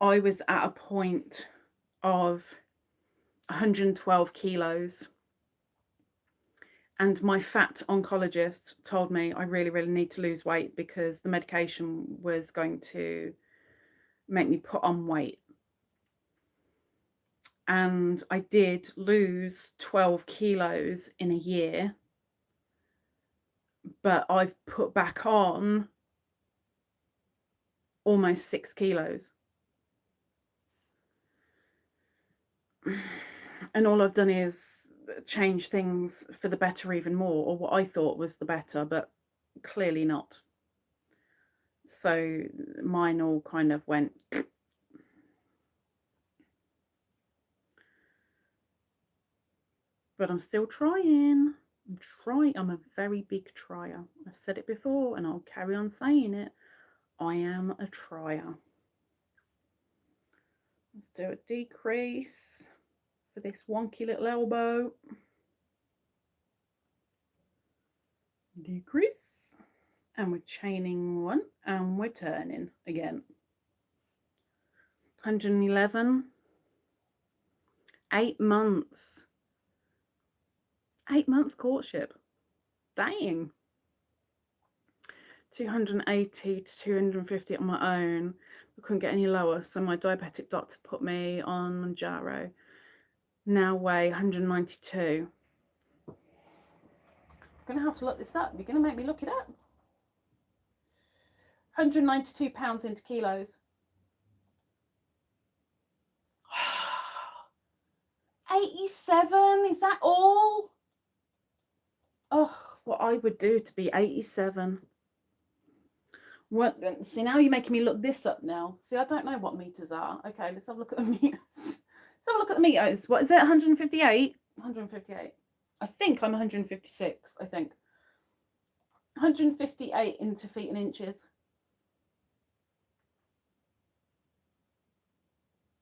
was at a point of 112 kilos. And my fat oncologist told me I really need to lose weight because the medication was going to make me put on weight. And I did lose 12 kilos in a year, but I've put back on almost 6 kilos. And all I've done is change things for the better even more, or what I thought was the better, but clearly not. So mine all kind of went. But I'm still trying. I'm a very big trier. I've said it before and I'll carry on saying it. I am a trier. Let's do a decrease for this wonky little elbow. Decrease. And we're chaining one and we're turning again. 111. 8 months. 8 months courtship. Dang. 280 to 250 on my own. I couldn't get any lower, so my diabetic doctor put me on Manjaro. Now weigh 192. I'm going to have to look this up. You're going to make me look it up. 192 pounds into kilos. 87? Is that all? Oh, what I would do to be 87. What? See, now you're making me look this up now. See, I don't know what meters are. Okay, let's have a look at the meters. Let's have a look at the meters. What is it? 158? 158. I think I'm 156, I think. 158 into feet and inches.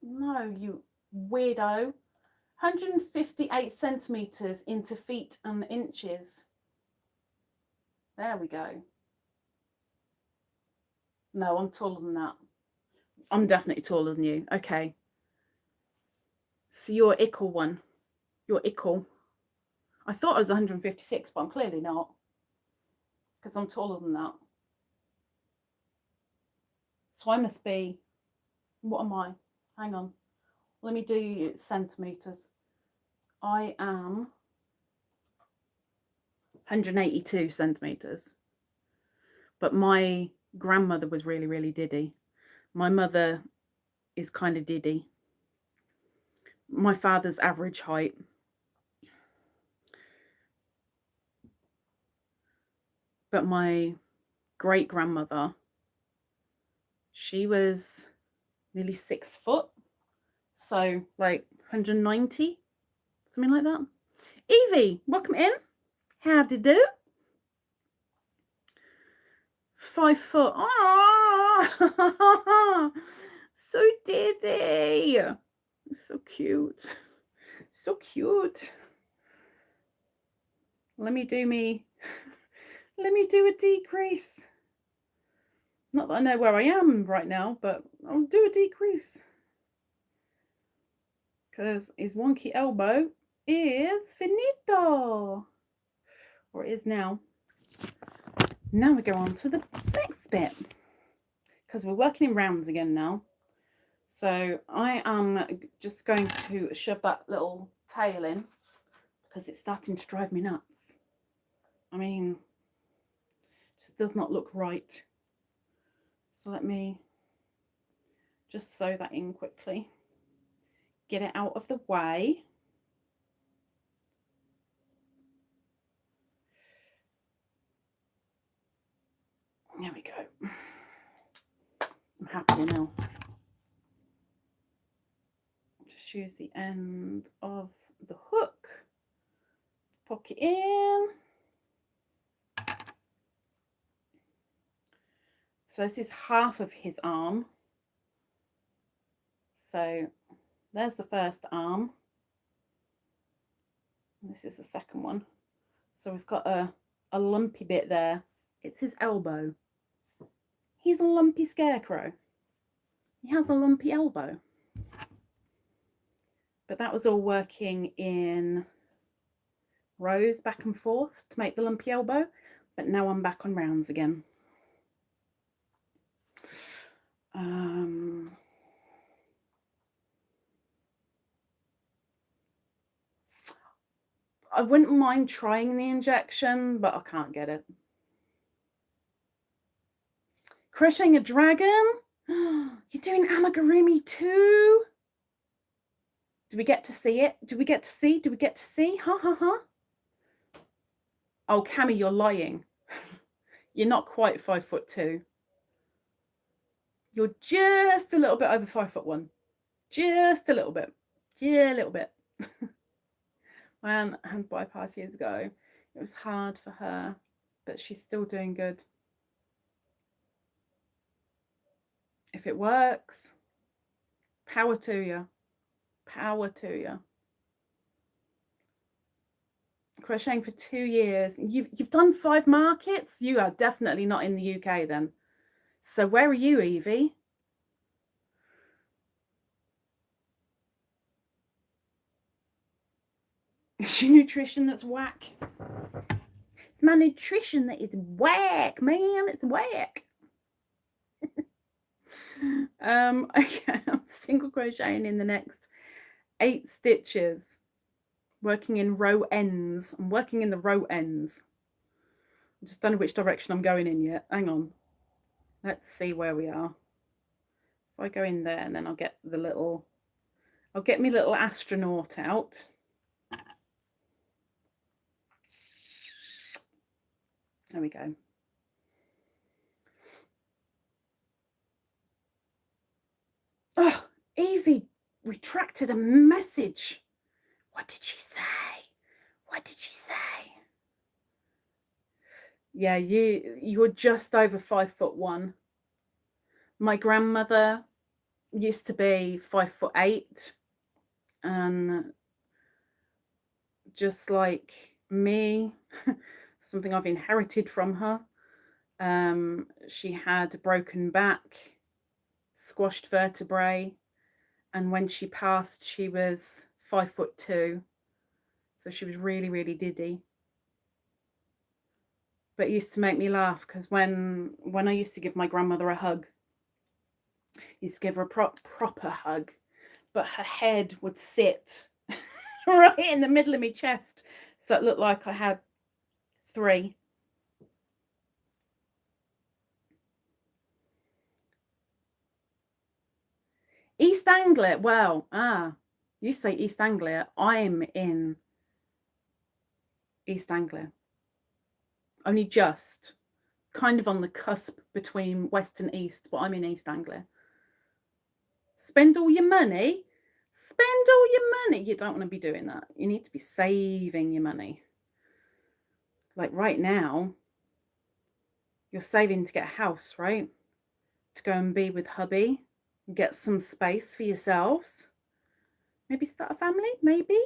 No, you weirdo. 158 centimeters into feet and inches. There we go. No, I'm taller than that. I'm definitely taller than you. Okay. So you're ickle one. You're ickle. I thought I was 156, but I'm clearly not. Because I'm taller than that. So I must be, what am I? Hang on. Let me do centimeters. I am 182 centimeters. But my grandmother was really diddy. My mother is kind of diddy. My father's average height. But my great grandmother, she was nearly 6 foot. So like 190, something like that. Evie, welcome in. How do you do? 5 foot. Oh, so diddy. So cute. So cute. Let me do a decrease. Not that I know where I am right now, but I'll do a decrease. Because his wonky elbow is finito. Or it is now. Now we go on to the next bit. Because we're working in rounds again now. So I am just going to shove that little tail in. Because it's starting to drive me nuts. I mean, it just does not look right. So let me just sew that in quickly. Get it out of the way. There we go. I'm happy now. Just use the end of the hook, poke it in. So this is half of his arm. So there's the first arm. This is the second one. So we've got a lumpy bit there. It's his elbow. He's a lumpy scarecrow. He has a lumpy elbow. But that was all working in rows back and forth to make the lumpy elbow. But now I'm back on rounds again. I wouldn't mind trying the injection, but I can't get it. Crocheting a dragon? You're doing amigurumi too? Do we get to see it? Do we get to see? Do we get to see? Ha ha ha. Oh, Cammy, you're lying. You're not quite 5'2". You're just a little bit over 5'1". Just a little bit. Yeah, a little bit. Man, I had bypass years ago. It was hard for her, but she's still doing good. If it works, power to you. Power to you. Crocheting for 2 years. You've done 5 markets? You are definitely not in the UK then. So where are you, Evie? It's your nutrition that's whack. It's my nutrition that is whack, man. It's whack. Okay, I'm single crocheting in the next 8 stitches, working in row ends. I'm working in the row ends. I just don't know which direction I'm going in yet. Hang on. Let's see where we are. If I go in there, and then I'll get the little, I'll get my little astronaut out. There we go. Oh, Evie retracted a message. What did she say? What did she say? Yeah, you're just over 5'1". My grandmother used to be 5'8", and just like me, something I've inherited from her. She had a broken back, squashed vertebrae, and when she passed, she was 5'2". So she was really, really diddy. But it used to make me laugh because when I used to give my grandmother a hug, I used to give her a proper hug, but her head would sit right in the middle of my chest. So it looked like I had 3. East Anglia. Well, you say East Anglia. I'm in East Anglia. Only just. Kind of on the cusp between West and East, but I'm in East Anglia. Spend all your money? Spend all your money? You don't want to be doing that. You need to be saving your money. Like right now, you're saving to get a house, right? To go and be with hubby, get some space for yourselves. Maybe start a family, maybe?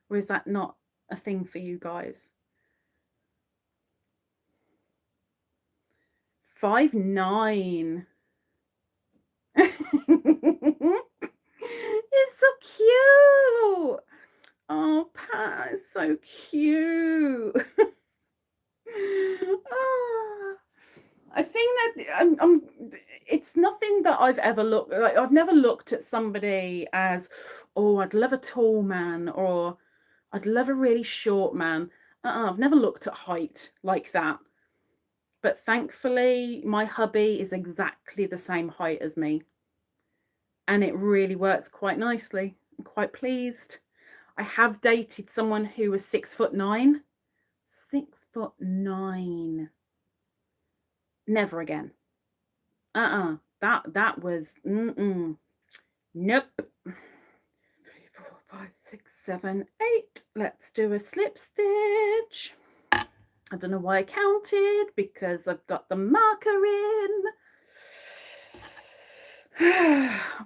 Or is that not a thing for you guys? 5'9". You're so cute. Oh, Pat is so cute. Oh, I think that it's nothing that I've ever looked like. I've never looked at somebody as, oh, I'd love a tall man, or I'd love a really short man. I've never looked at height like that. But thankfully, my hubby is exactly the same height as me. And it really works quite nicely. I'm quite pleased. I have dated someone who was 6'9". 6'9". Never again. That was nope. 3, 4, 5, 6, 7, 8. Let's do a slip stitch. I don't know why I counted, because I've got the marker in.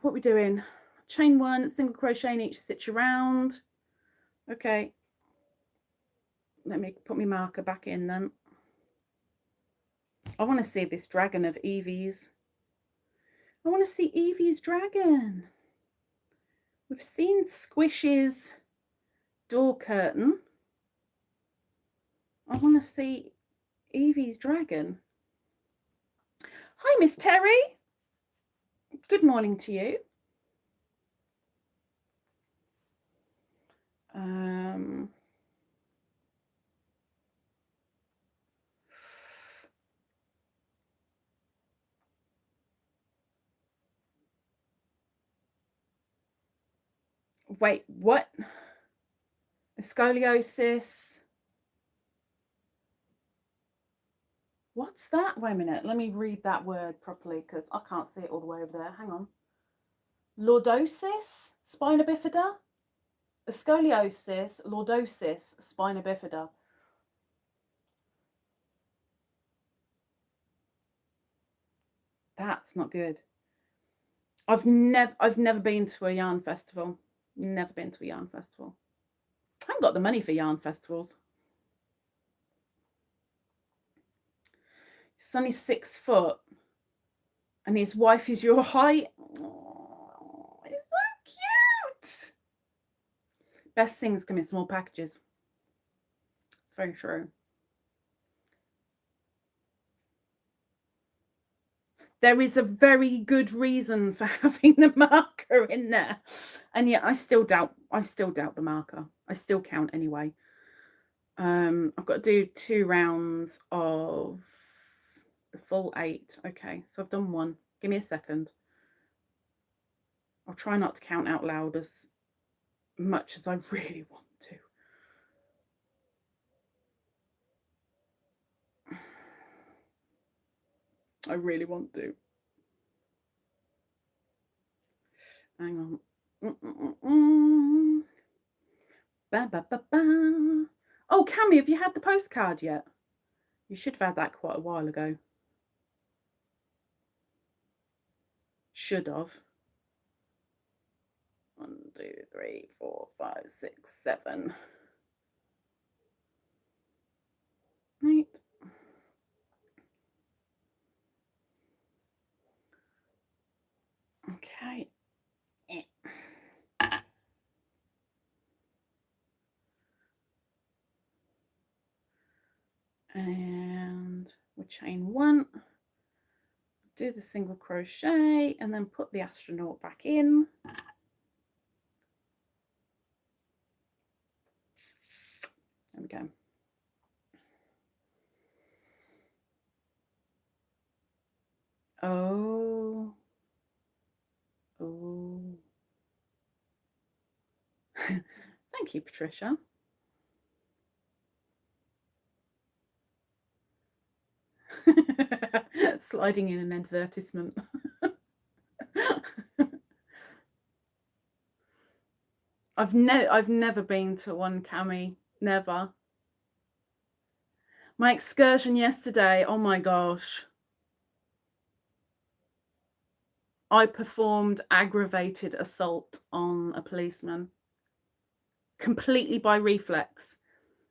What are we doing? Chain 1, single crochet in each stitch around. Okay. Let me put my marker back in then. I want to see this dragon of Evie's. I want to see Evie's dragon. We've seen Squish's door curtain. I want to see Evie's dragon. Hi, Miss Terry. Good morning to you. Wait, what? Scoliosis. What's that? Wait a minute. Let me read that word properly, because I can't see it all the way over there. Hang on. Lordosis, spina bifida. Scoliosis, lordosis, spina bifida. That's not good. I've never been to a yarn festival. Never been to a yarn festival. I haven't got the money for yarn festivals. His son is 6 foot, and his wife is your height. Oh, it's so cute. Best things come in small packages. It's very true. There is a very good reason for having the marker in there, and yet I still doubt the marker. I still count anyway. I've got to do 2 rounds of the full 8. Okay, so I've done 1. Give me a second. I'll try not to count out loud as much as I really want to. I really want to. Hang on. Ba, ba, ba, ba. Oh, Cammy, have you had the postcard yet? You should have had that quite a while ago. Should have. 1, 2, 3, 4, 5, 6, 7. 8. Okay. And we'll chain 1, do the single crochet, and then put the astronaut back in. There we go. Oh. Thank you, Patricia. Sliding in an advertisement. I've never been to one, Cammy. Never. My excursion yesterday, oh my gosh. I performed aggravated assault on a policeman. Completely by reflex.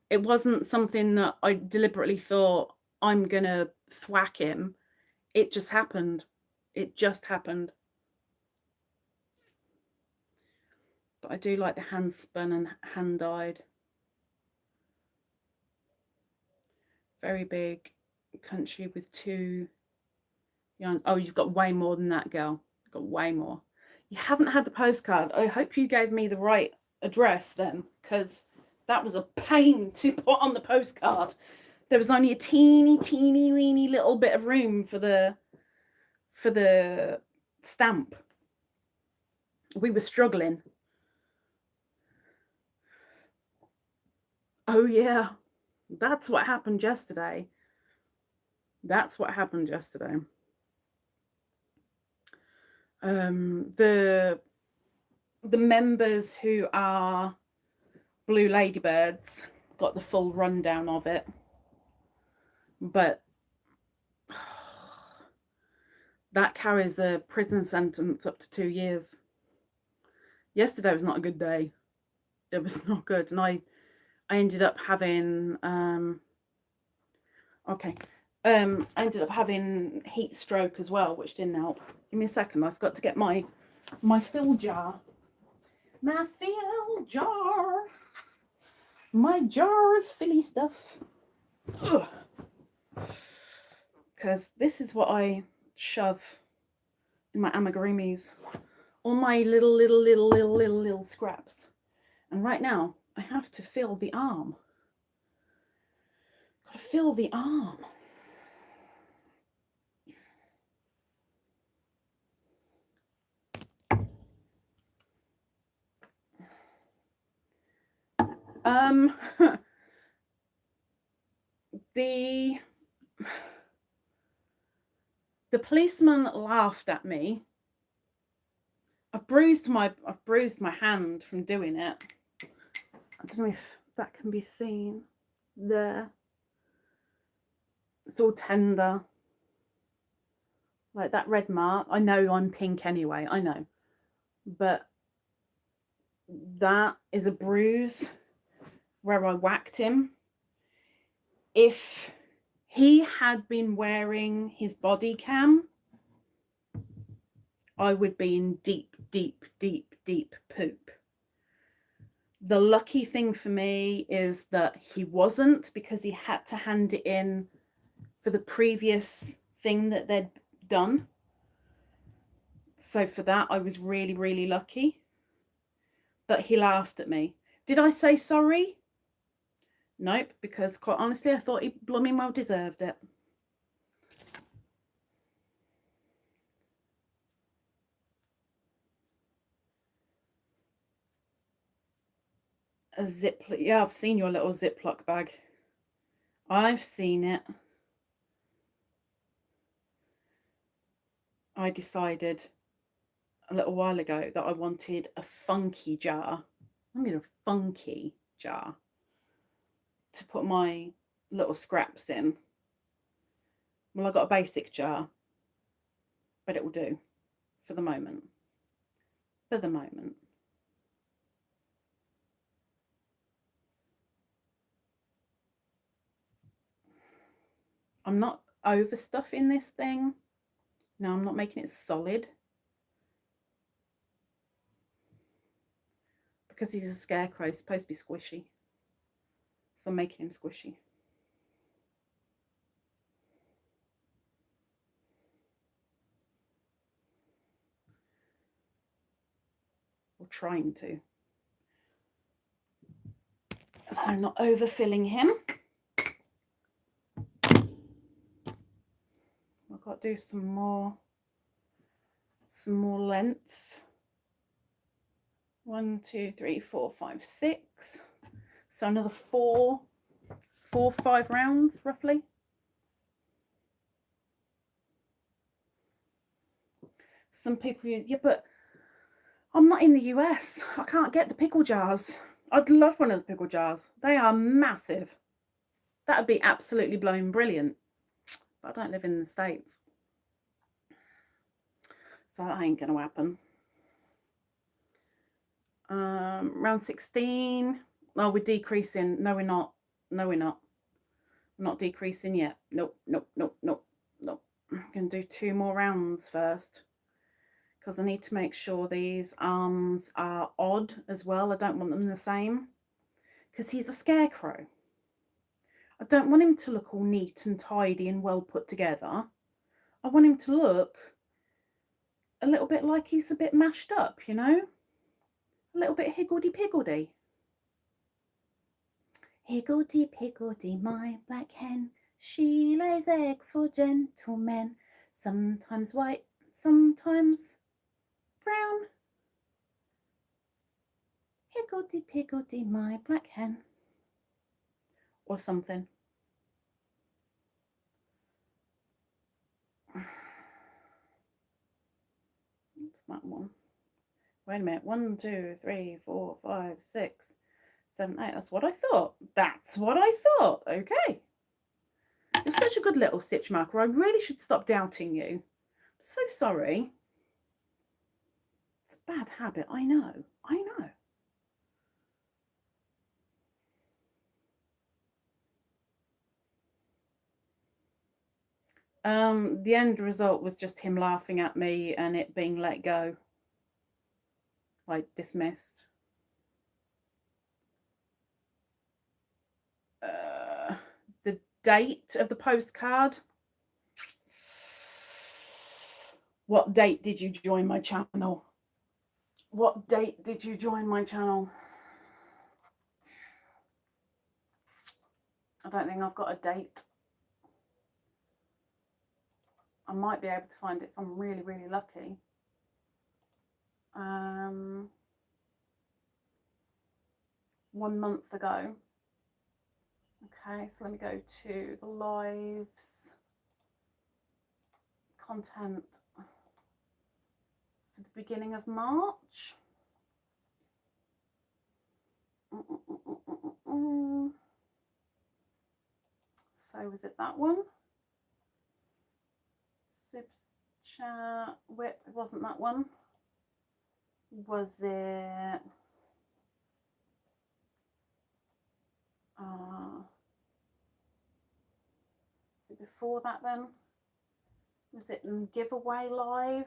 It wasn't something that I deliberately thought, I'm going to thwack him. It just happened. It just happened. But I do like the hand spun and hand dyed. Very big country with 2 yarn. Oh, you've got way more than that, girl. You've got way more. You haven't had the postcard. I hope you gave me the right address then, because that was a pain to put on the postcard. There was only a teeny weeny little bit of room for the stamp. We were struggling. Oh yeah, that's what happened yesterday. That's what happened yesterday. The members who are Blue Ladybirds got the full rundown of it, but that carries a prison sentence up to 2 years. Yesterday was not a good day. It was not good, and I ended up having I ended up having heat stroke as well, which didn't help. Give me a second. I've got to get my fill jar. My fill jar. My jar of filly stuff. Because this is what I shove in my amigurumis. All my little scraps. And right now, I have to fill the arm. Gotta fill the arm. The policeman laughed at me. I've bruised my hand from doing it. I don't know if that can be seen there. It's all tender. Like that red mark. I know I'm pink anyway, I know. But that is a bruise where I whacked him. If he had been wearing his body cam, I would be in deep poop. The lucky thing for me is that he wasn't, because he had to hand it in for the previous thing that they'd done. So for that, I was really lucky. But he laughed at me. Did I say sorry? Nope, because quite honestly, I thought he blooming well deserved it. A Ziploc. Yeah, I've seen your little Ziploc bag. I've seen it. I decided a little while ago that I wanted a funky jar. I mean, a funky jar to put my little scraps in. Well, I got a basic jar, but it will do for the moment. For the moment. I'm not overstuffing this thing. No, I'm not making it solid. Because he's a scarecrow, he's supposed to be squishy. So I'm making him squishy. Or trying to. So not overfilling him. I've got to do some more length. 1, 2, 3, 4, 5, 6. So another 4, 5 rounds roughly. Some people use, yeah, but I'm not in the US. I can't get the pickle jars. I'd love one of the pickle jars. They are massive. That would be absolutely blowing brilliant. But I don't live in the States. So that ain't going to happen. Round 16. Oh, we're decreasing. No, we're not. No, we're not. We're not decreasing yet. Nope. I'm going to do 2 more rounds first, because I need to make sure these arms are odd as well. I don't want them the same, because he's a scarecrow. I don't want him to look all neat and tidy and well put together. I want him to look a little bit like he's a bit mashed up, you know? A little bit higgledy-piggledy. Higgledy-piggledy, my black hen, she lays eggs for gentlemen, sometimes white, sometimes brown. Higgledy-piggledy, my black hen. Or something. That's that one. Wait a minute. 1, 2, 3, 4, 5, 6, 7, 8. That's what I thought. That's what I thought. Okay. You're such a good little stitch marker. I really should stop doubting you. I'm so sorry. It's a bad habit. I know. I know. The end result was just him laughing at me and it being let go. Like dismissed. The date of the postcard. What date did you join my channel? What date did you join my channel? I don't think I've got a date. I might be able to find it if I'm really, really lucky. 1 month ago. Okay, so let me go to the lives, content for the beginning of March. So was it that one? Sibs chat whip, it wasn't that one. Was it is it before that then? Was it in giveaway live?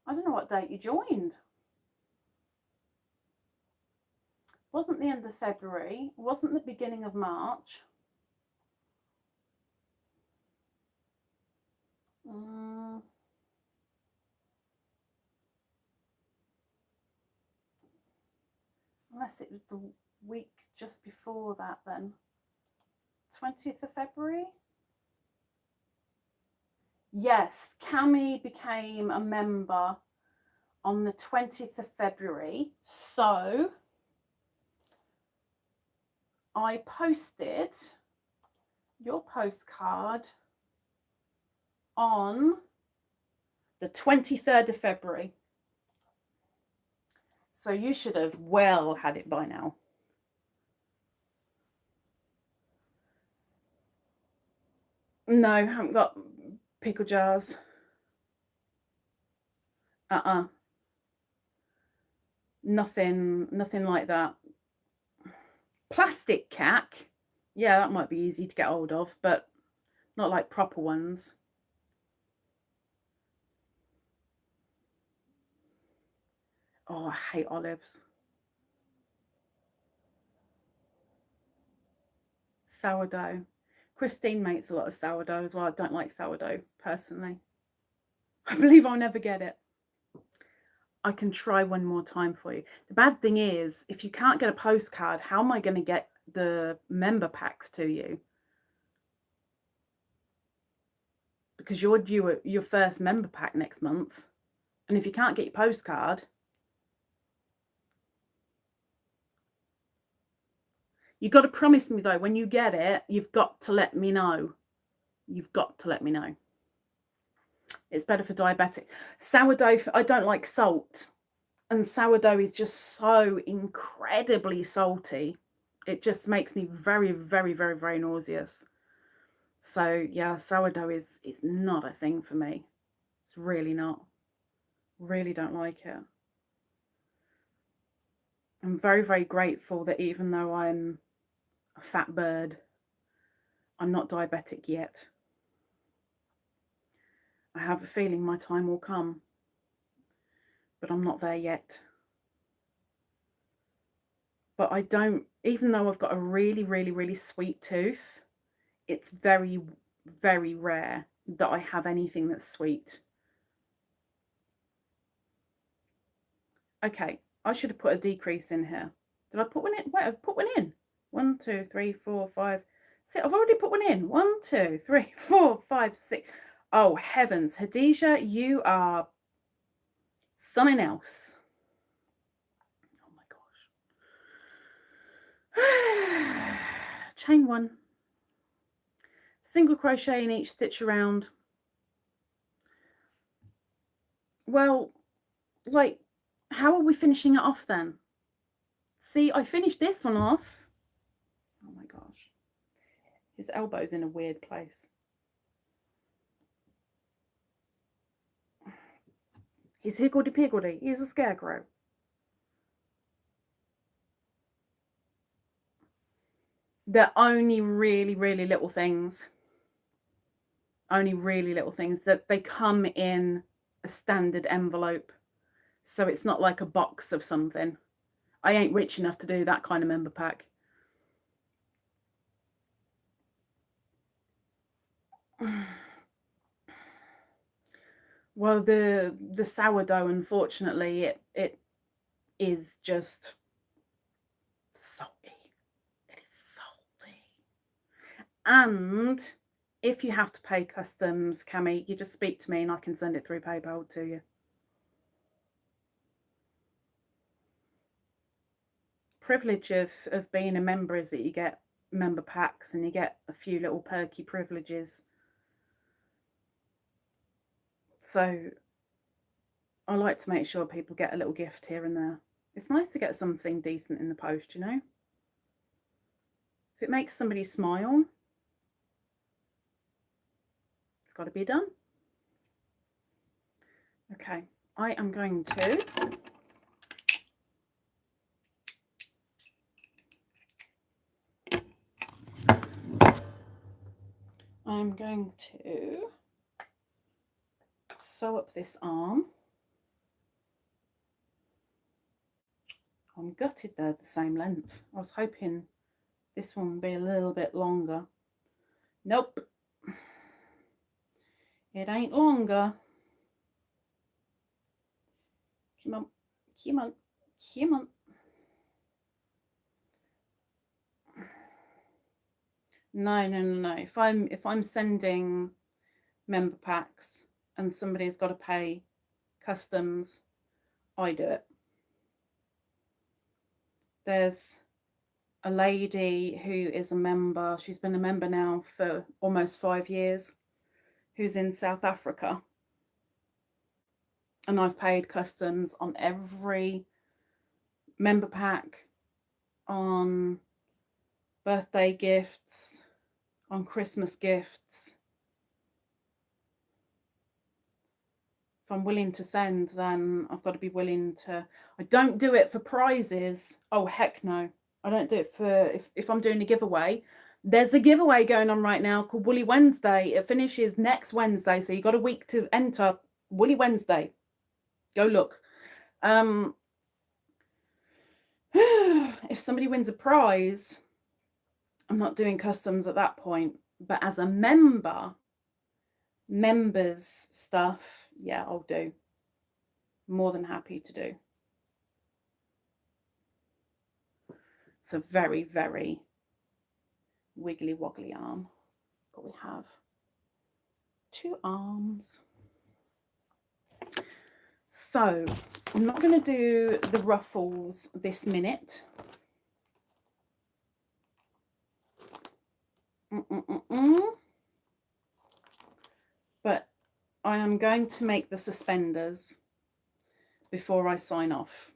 I don't know what date you joined. It wasn't the end of February. It wasn't the beginning of March. Unless it was the week just before that then. 20th of February? Yes, Cami became a member on the 20th of February. So I posted your postcard on the 23rd of February. So you should have well had it by now. No, I haven't got pickle jars. Nothing like that. Plastic cack. Yeah, that might be easy to get hold of, but not like proper ones. Oh, I hate olives. Sourdough. Christine makes a lot of sourdough as well. I don't like sourdough personally. I believe I'll never get it. I can try one more time for you. The bad thing is, if you can't get a postcard, how am I going to get the member packs to you? Because you're due at your first member pack next month. And if you can't get your postcard, you've got to promise me, though, when you get it, you've got to let me know. You've got to let me know. It's better for diabetic. Sourdough, I don't like salt. And sourdough is just so incredibly salty. It just makes me very, very, very, very nauseous. So, yeah, sourdough is not a thing for me. It's really not. Really don't like it. I'm very, very grateful that even though I'm a fat bird, I'm not diabetic yet. I have a feeling my time will come, but I'm not there yet. But I don't, even though I've got a really, really, really sweet tooth, it's very, very rare that I have anything that's sweet. Okay, I should have put a decrease in here. Did I put one in? Wait, I've put one in. 1, 2, 3, 4, 5, 6. I've already put one in. 1, 2, 3, 4, 5, 6. Oh, heavens. Khadijah, you are something else. Oh, my chain 1, single crochet in each stitch around. Well, like, how are we finishing it off then? See, I finished this one off. Oh my gosh, his elbow's in a weird place. He's higgledy-piggledy. He's a scarecrow. They're only really, really little things. Only really little things that they come in a standard envelope. So it's not like a box of something. I ain't rich enough to do that kind of member pack. Well, the sourdough, unfortunately, it is just salty. It is salty. And if you have to pay customs, Cami, you just speak to me and I can send it through PayPal to you. Privilege of being a member is that you get member packs and you get a few little perky privileges. So I like to make sure people get a little gift here and there. It's nice to get something decent in the post, you know. If it makes somebody smile, it's got to be done. Okay, I am going to sew up this arm. I'm gutted they're the same length. I was hoping this one would be a little bit longer. Nope. It ain't longer. Come on, come on, come on. No. If I'm sending member packs and somebody's got to pay customs, I do it. There's a lady who is a member. She's been a member now for almost 5 years, who's in South Africa. And I've paid customs on every member pack, on birthday gifts, on Christmas gifts. If I'm willing to send, then I've got to be willing to. I don't do it for prizes. Oh, heck no. I don't do it for, if I'm doing a giveaway. There's a giveaway going on right now called Woolly Wednesday. It finishes next Wednesday, so you got a week to enter Woolly Wednesday. Go look. If somebody wins a prize, I'm not doing customs at that point. But as a member, members stuff, yeah, I'll do. More than happy to do. It's a very, very wiggly woggly arm, but we have 2 arms. So I'm not going to do the ruffles this minute. But I am going to make the suspenders before I sign off.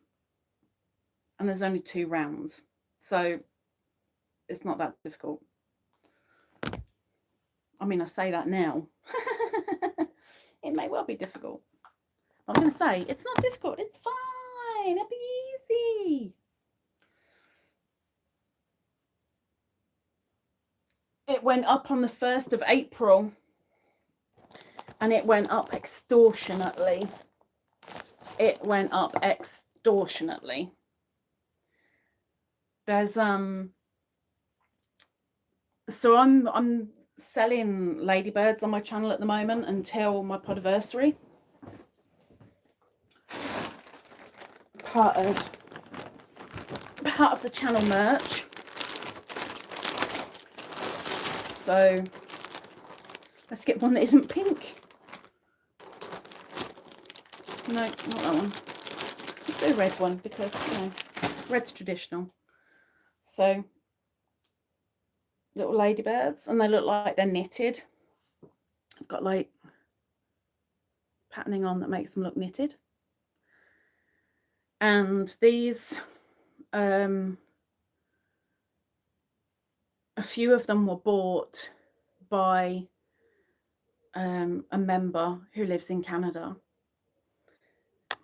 And there's only 2 rounds, so it's not that difficult. I mean, I say that now. It may well be difficult. I'm going to say it's not difficult. It's fine. It'll be easy. It went up on the 1st of April. And it went up extortionately. It went up extortionately. There's so I'm selling ladybirds on my channel at the moment until my podiversary. Part of the channel merch. So let's get one that isn't pink. No, not that one. Let's do a red one because, you know, red's traditional. So little ladybirds, and they look like they're knitted. I've got like patterning on that makes them look knitted. And these, a few of them were bought by a member who lives in Canada,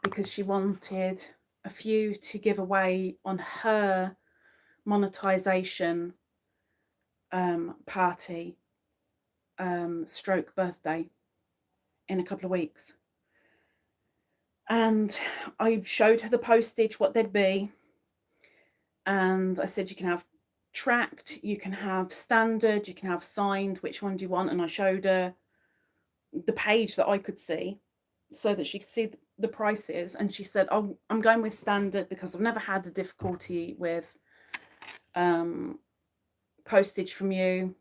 because she wanted a few to give away on her monetization party stroke birthday in a couple of weeks. And I showed her the postage, what they'd be, and I said, you can have tracked, you can have standard, you can have signed, which one do you want? And I showed her the page that I could see so that she could see the prices, and she said, oh, I'm going with standard because I've never had a difficulty with postage from you.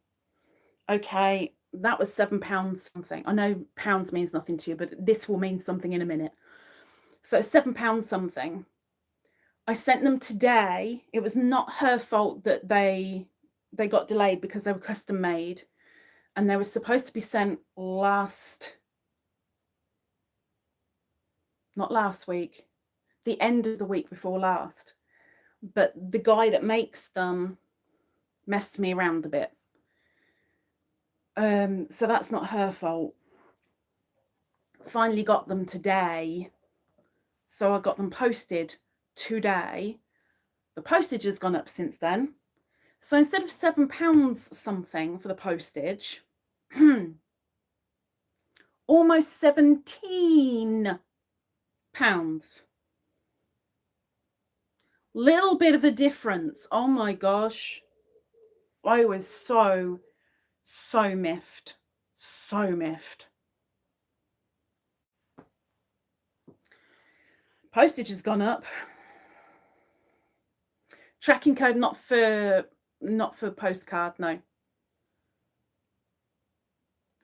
Okay, that was £7 something. I know pounds means nothing to you, but this will mean something in a minute. So £7 something. I sent them today. It was not her fault that they got delayed because they were custom made, and they were supposed to be sent not last week, the end of the week before last. But the guy that makes them messed me around a bit. So that's not her fault. Finally got them today. So I got them posted today. The postage has gone up since then. So instead of £7 something for the postage, almost £17. Little bit of a difference. Oh my gosh. I was so miffed. So miffed. Postage has gone up. Tracking code not for postcard, no.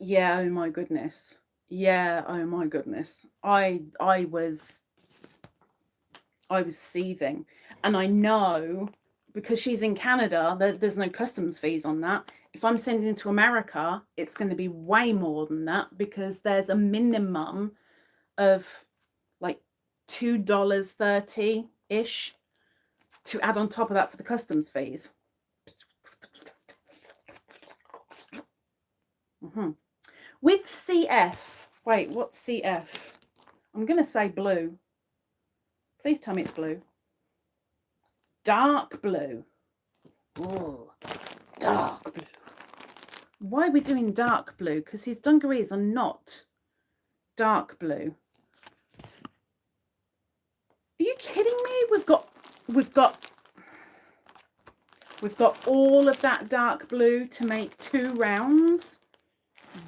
Yeah, oh my goodness. Yeah, oh my goodness. I was seething. And I know, because she's in Canada, there's no customs fees on that. If I'm sending to America, it's going to be way more than that, because there's a minimum of like $2.30-ish to add on top of that for the customs fees. With CF, wait, what's CF? I'm going to say blue. Please tell me it's blue. Dark blue. Oh, dark blue. Why are we doing dark blue? Because his dungarees are not dark blue. Are you kidding me? We've got all of that dark blue to make 2 rounds.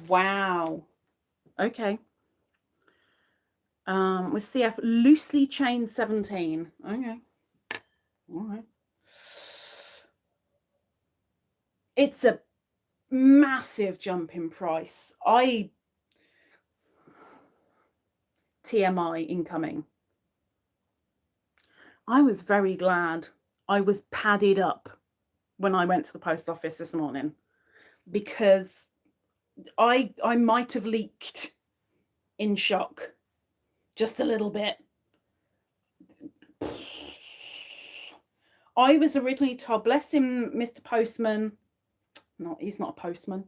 Wow. Okay. With CF loosely chained 17. Okay. All right. It's a massive jump in price. TMI incoming. I was very glad I was padded up when I went to the post office this morning, because I might have leaked in shock just a little bit. I was originally told, bless him, Mr. Postman. No, he's not a postman.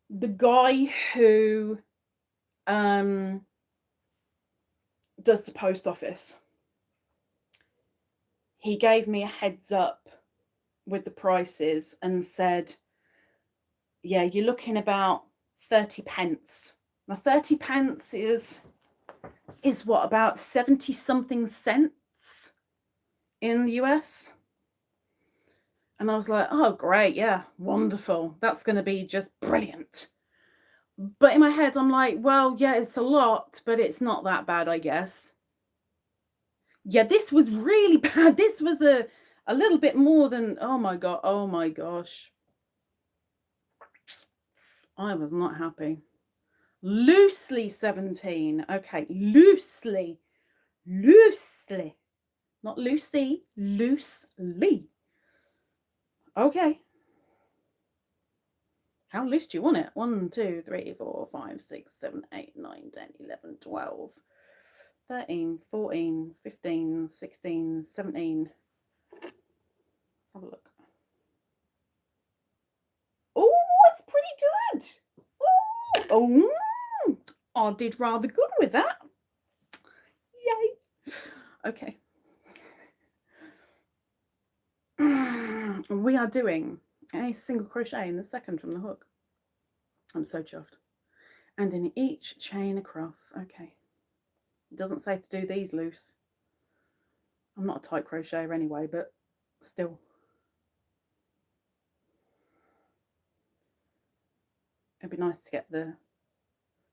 The guy who does the post office, he gave me a heads up with the prices and said, yeah, you're looking about 30 pence. Now 30 pence is what, about 70 something cents in the US? And I was like, oh, great. Yeah, wonderful. That's going to be just brilliant. But in my head, I'm like, well, yeah, it's a lot, but it's not that bad, I guess. Yeah, this was really bad. This was a little bit more than, oh my gosh. I was not happy. Loosely 17. Okay, loosely. Not Lucy, loosely. Okay. How loose do you want it? 1, 2, 3, 4, 5, 6, 7, 8, 9, 10, 11, 12, 13, 14, 15, 16, 17. Let's have a look. Oh, it's pretty good. Oh, I did rather good with that. Yay. Okay. We are doing a single crochet in the second from the hook. I'm so chuffed. And in each chain across. Okay. It doesn't say to do these loose. I'm not a tight crocheter anyway, but still. It'd be nice to get the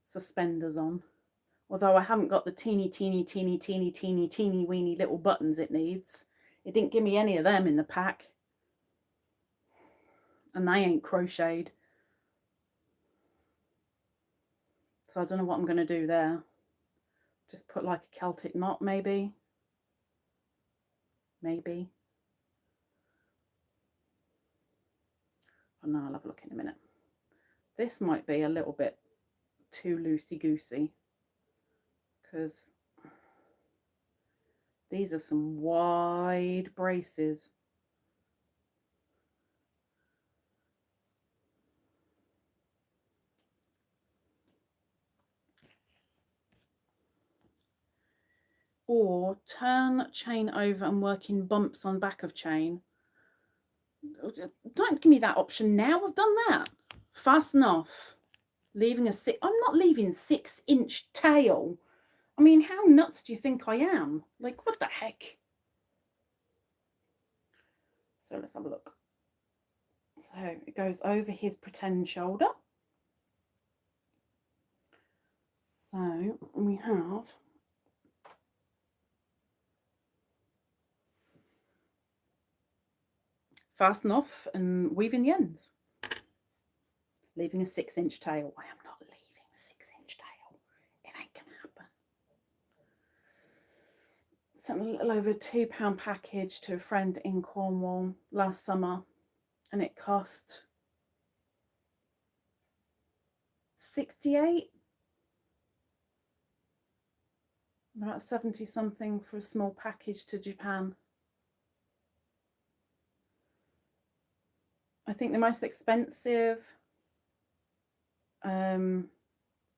suspenders on. Although I haven't got the teeny weeny little buttons it needs. It didn't give me any of them in the pack. And they ain't crocheted. So I don't know what I'm going to do there. Just put like a Celtic knot maybe. Maybe. Oh no, I'll have a look in a minute. This might be a little bit too loosey-goosey, because these are some wide braces. Or turn chain over and work in bumps on back of chain. Don't give me that option now. I've done that. Fasten off. Leaving a I'm not leaving 6-inch tail. I mean, how nuts do you think I am? Like, what the heck? So let's have a look. So it goes over his pretend shoulder. So we have fasten off and weave in the ends. Leaving a 6-inch tail. I am not leaving a 6-inch tail. It ain't gonna happen. Sent a little over £2 package to a friend in Cornwall last summer, and it cost 68, about 70 something for a small package to Japan. I think the most expensive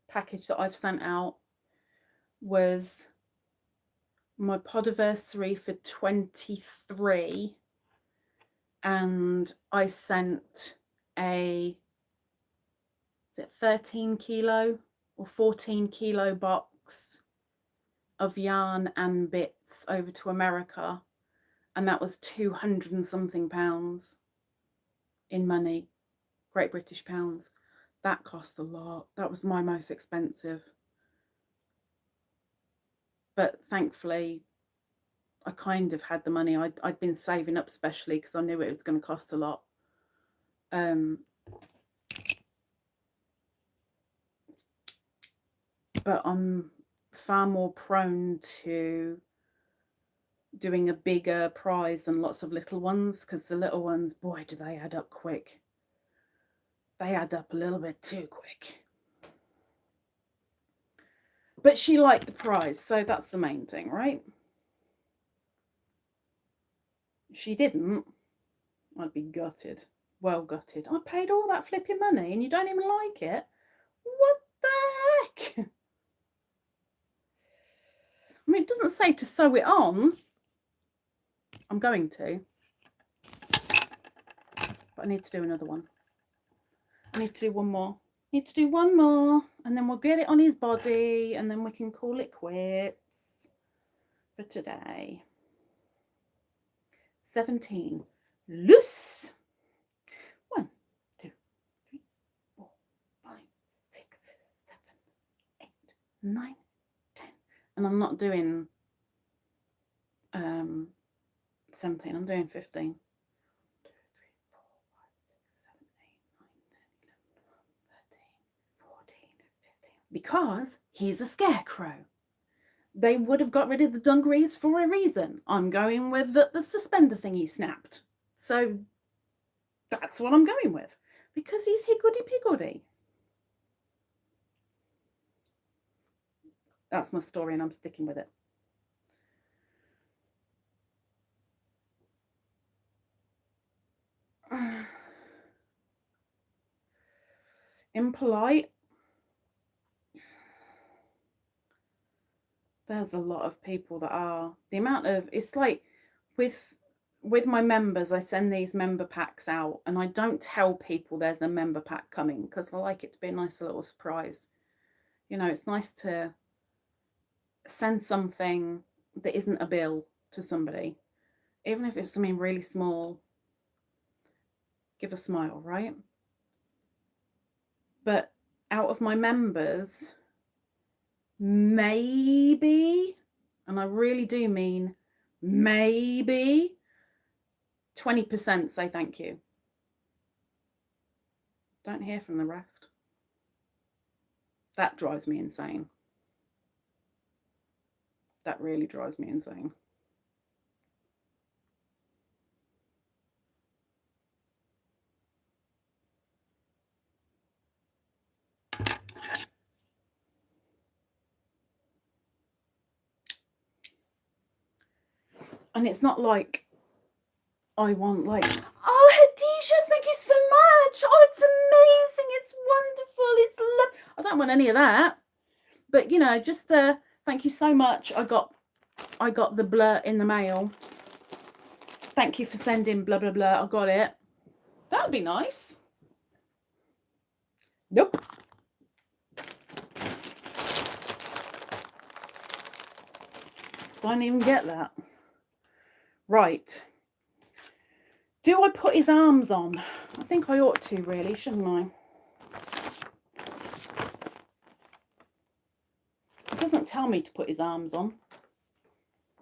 package that I've sent out was my podiversary for 23, and I sent a, is it 13 kilo or 14 kilo box of yarn and bits over to America, and that was 200 and something pounds in money, Great British pounds. That cost a lot. That was my most expensive. But thankfully, I kind of had the money. I'd been saving up specially because I knew it was going to cost a lot. But I'm far more prone to doing a bigger prize than lots of little ones, because the little ones, boy, do they add up quick. They add up a little bit too quick. But she liked the prize, so that's the main thing, right? If she didn't, I'd be gutted. Well gutted. I paid all that flipping money and you don't even like it? What the heck? I mean, it doesn't say to sew it on. I'm going to. But I need to do another one. I need to do one more. Need to do one more, and then we'll get it on his body, and then we can call it quits for today. 17. Loose. 1, 2, 3, 4, 5, 6, 7, 8, 9, 10. And I'm not doing 17. I'm doing 15. Because he's a scarecrow. They would have got rid of the dungarees for a reason. I'm going with the suspender thingy snapped. So that's what I'm going with. because he's higgledy-piggledy. That's my story and I'm sticking with it. Impolite. There's a lot of people that are. The amount of, it's like with my members, I send these member packs out and I don't tell people there's a member pack coming because I like it to be a nice little surprise. You know, it's nice to send something that isn't a bill to somebody, even if it's something really small. Give a smile, right? But out of my members, maybe, and I really do mean maybe, 20% say thank you. Don't hear from the rest. That drives me insane. That really drives me insane. And it's not like I want like, oh, Khadijah, thank you so much. Oh, it's amazing. It's wonderful. It's lovely. I don't want any of that. But, you know, just thank you so much. I got the blur in the mail. Thank you for sending blah, blah, blah. I got it. That would be nice. Nope. Don't even get that. Right. Do I put his arms on? I think I ought to, really, shouldn't I? It doesn't tell me to put his arms on.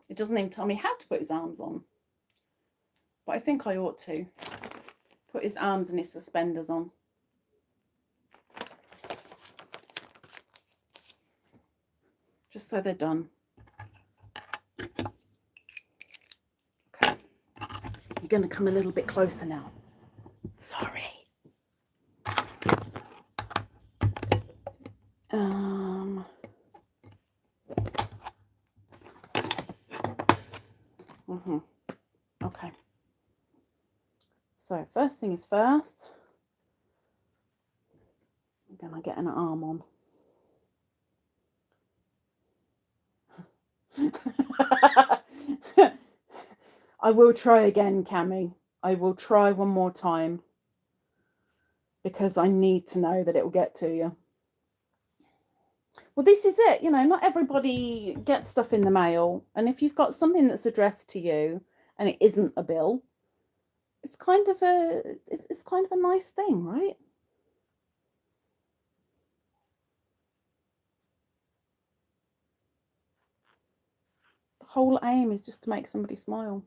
It doesn't even tell me how to put his arms on. But I think I ought to put his arms and his suspenders on. Just so they're done. Okay. You're going to come a little bit closer now. Sorry. Okay. So first thing is first, I'm going to get an arm on. I will try again, Cami. I will try one more time because I need to know that it will get to you. Well, this is it. You know, not everybody gets stuff in the mail. And if you've got something that's addressed to you and it isn't a bill, it's kind of a nice thing, right? The whole aim is just to make somebody smile.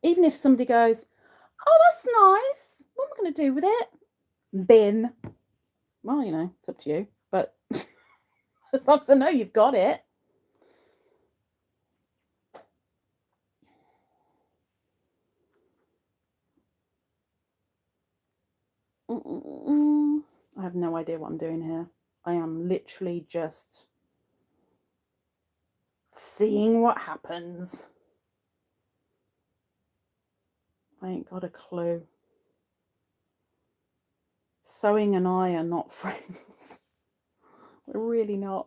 Even if somebody goes, oh, that's nice. What am I going to do with it? Bin. Well, you know, it's up to you. But as long as I know you've got it. I have no idea what I'm doing here. I am literally just seeing what happens. I ain't got a clue. Sewing and I are not friends. We're really not.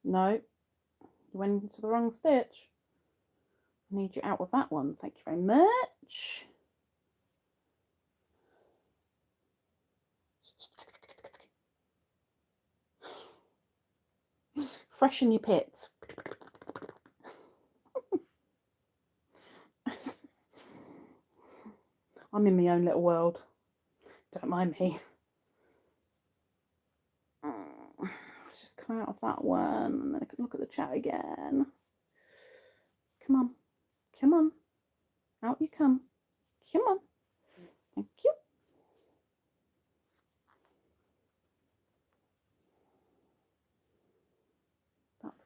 No, you went into the wrong stitch. I need you out of that one. Thank you very much. Freshen your pits. I'm in my own little world. Don't mind me. Let's just come out of that one and then I can look at the chat again. Come on. Come on. Out you come. Come on. Thank you.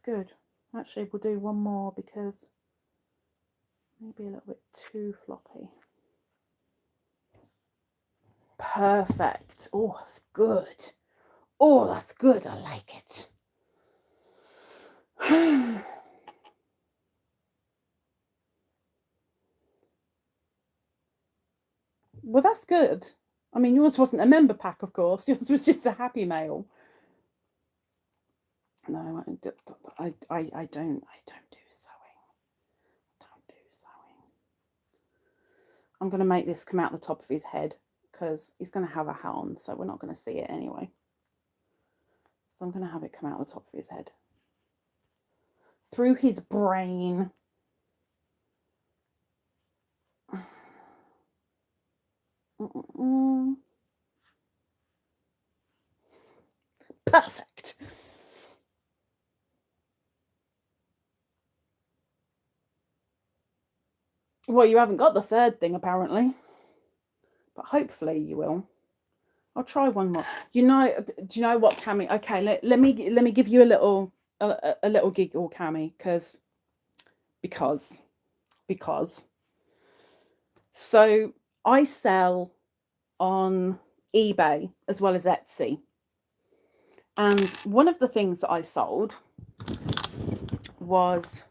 good. Actually, we'll do one more because maybe a little bit too floppy. Perfect. Oh, that's good. Oh, that's good. I like it. Well, that's good. I mean, yours wasn't a member pack, of course. Yours was just a Happy Mail. No, I don't do sewing. Don't do sewing. I'm going to make this come out the top of his head because he's going to have a hat on, so we're not going to see it anyway. So I'm going to have it come out the top of his head. Through his brain. Perfect. Well, you haven't got the third thing apparently, but hopefully you will. I'll try one more. Do you know what, Cammy? Okay, let me give you a little giggle, Cammy, because so I sell on eBay as well as Etsy, and one of the things that I sold was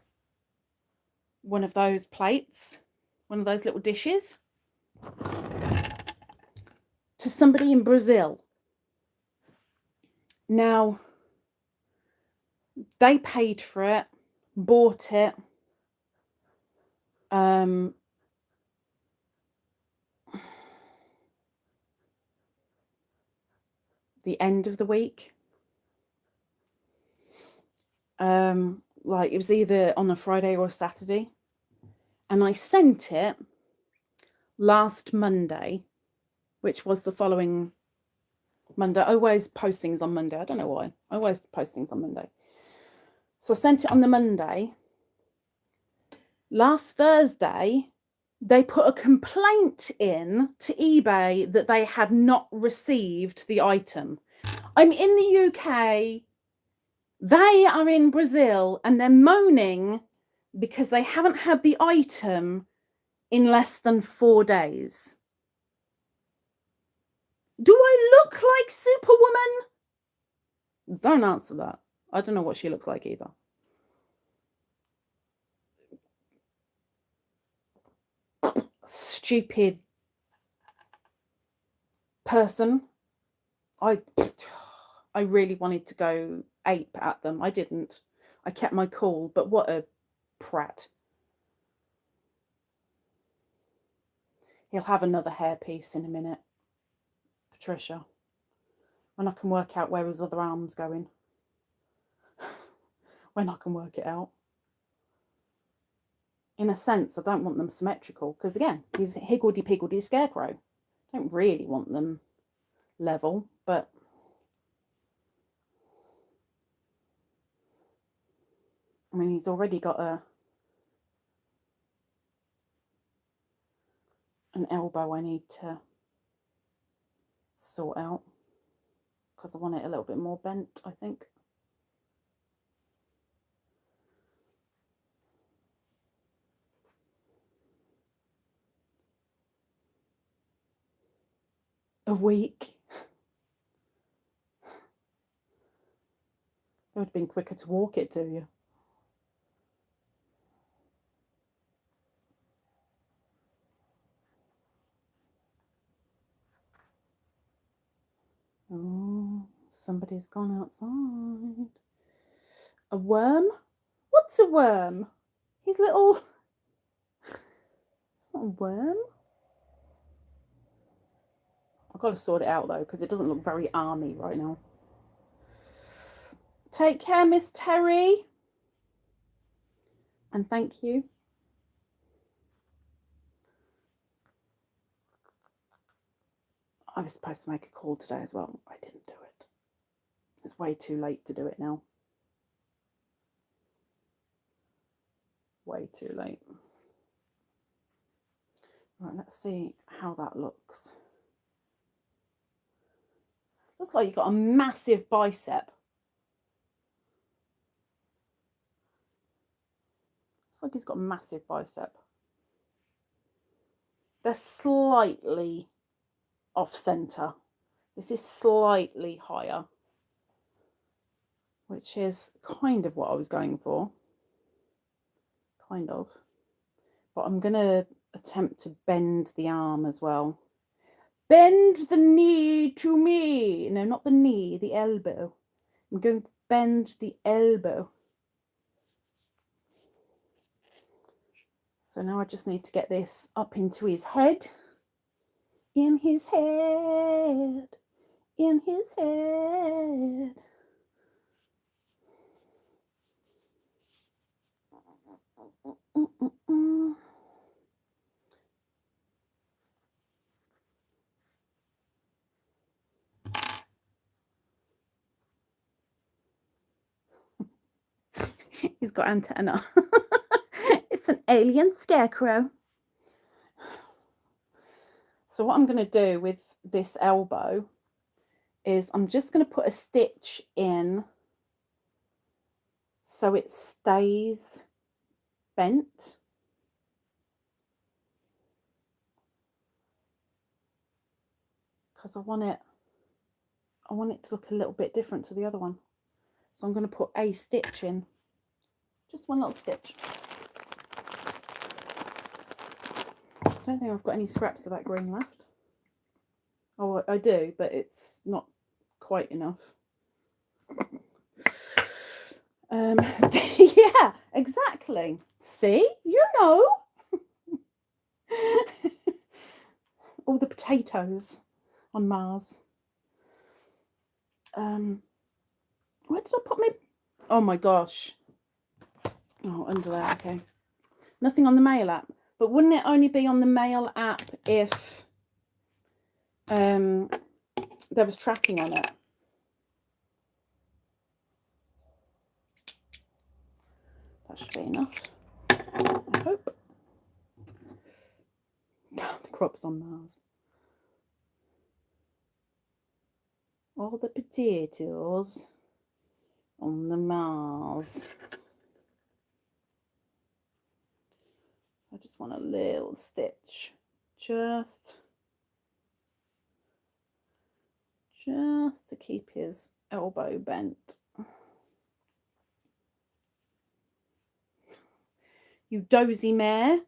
one of those plates, one of those little dishes, to somebody in Brazil. Now, they paid for it, bought it, the end of the week. Like it was either on a Friday or a Saturday. And I sent it last Monday, which was the following Monday. I always post things on Monday. I don't know why. I always post things on Monday. So I sent it on the Monday. Last Thursday, they put a complaint in to eBay that they had not received the item. I'm in the UK. They are in Brazil and they're moaning because they haven't had the item in less than 4 days. Do I look like Superwoman? Don't answer that. I don't know what she looks like either. Stupid person. I really wanted to go ape at them. I didn't. I kept my cool, but what a prat. He'll have another hairpiece in a minute. Patricia. When I can work out where his other arm's going. When I can work it out. In a sense, I don't want them symmetrical because, again, he's a higgledy-piggledy scarecrow. I don't really want them level, but I mean, he's already got an elbow I need to sort out because I want it a little bit more bent, I think. A week. It would have been quicker to walk it to you. Oh, somebody's gone outside. A worm? What's a worm? He's little... Not a worm. I've got to sort it out though, because it doesn't look very army right now. Take care, Miss Terry. And thank you. I was supposed to make a call today as well. I didn't do it. It's way too late to do it now. Way too late. Right, let's see how that looks. Looks like you've got a massive bicep. Looks like he's got a massive bicep. They're slightly off center. This is slightly higher, which is kind of what I was going for. Kind of. But I'm going to attempt to bend the arm as well. Bend the knee to me. No, not the knee, the elbow. I'm going to bend the elbow. So now I just need to get this up into his head. In his head. In his head. He's got antenna. It's an alien scarecrow. So what I'm going to do with this elbow is I'm just going to put a stitch in so it stays bent. Because I want it to look a little bit different to the other one. So I'm going to put a stitch in. Just one little stitch. I don't think I've got any scraps of that green left. Oh, I do, but it's not quite enough. Yeah, exactly. See? You know. All the potatoes on Mars. Where did I put my... Oh my gosh. Oh, under there, okay. Nothing on the mail app. But wouldn't it only be on the mail app if there was tracking on it? That should be enough. I hope. The crops on Mars. All the potatoes on the Mars. I just want a little stitch. Just to keep his elbow bent. You dozy mare.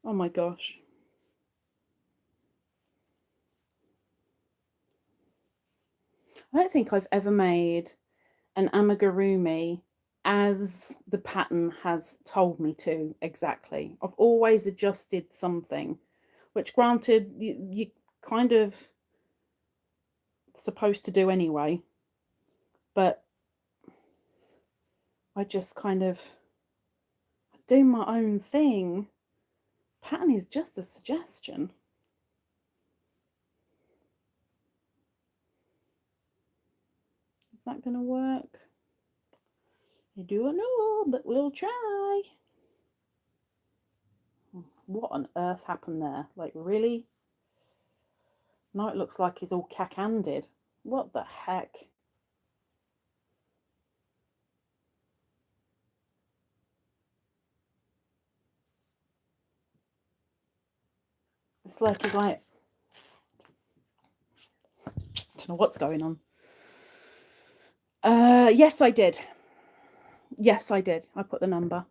Oh my gosh. I don't think I've ever made an amigurumi as the pattern has told me to exactly. I've always adjusted something, which granted you kind of supposed to do anyway, but I just kind of do my own thing. Pattern is just a suggestion. Is that going to work? I don't know, but we'll try. What on earth happened there? Like, really? Now it looks like he's all cack-handed. What the heck? It's like he's like... I don't know what's going on. Yes, I did. Yes, I did. I put the number.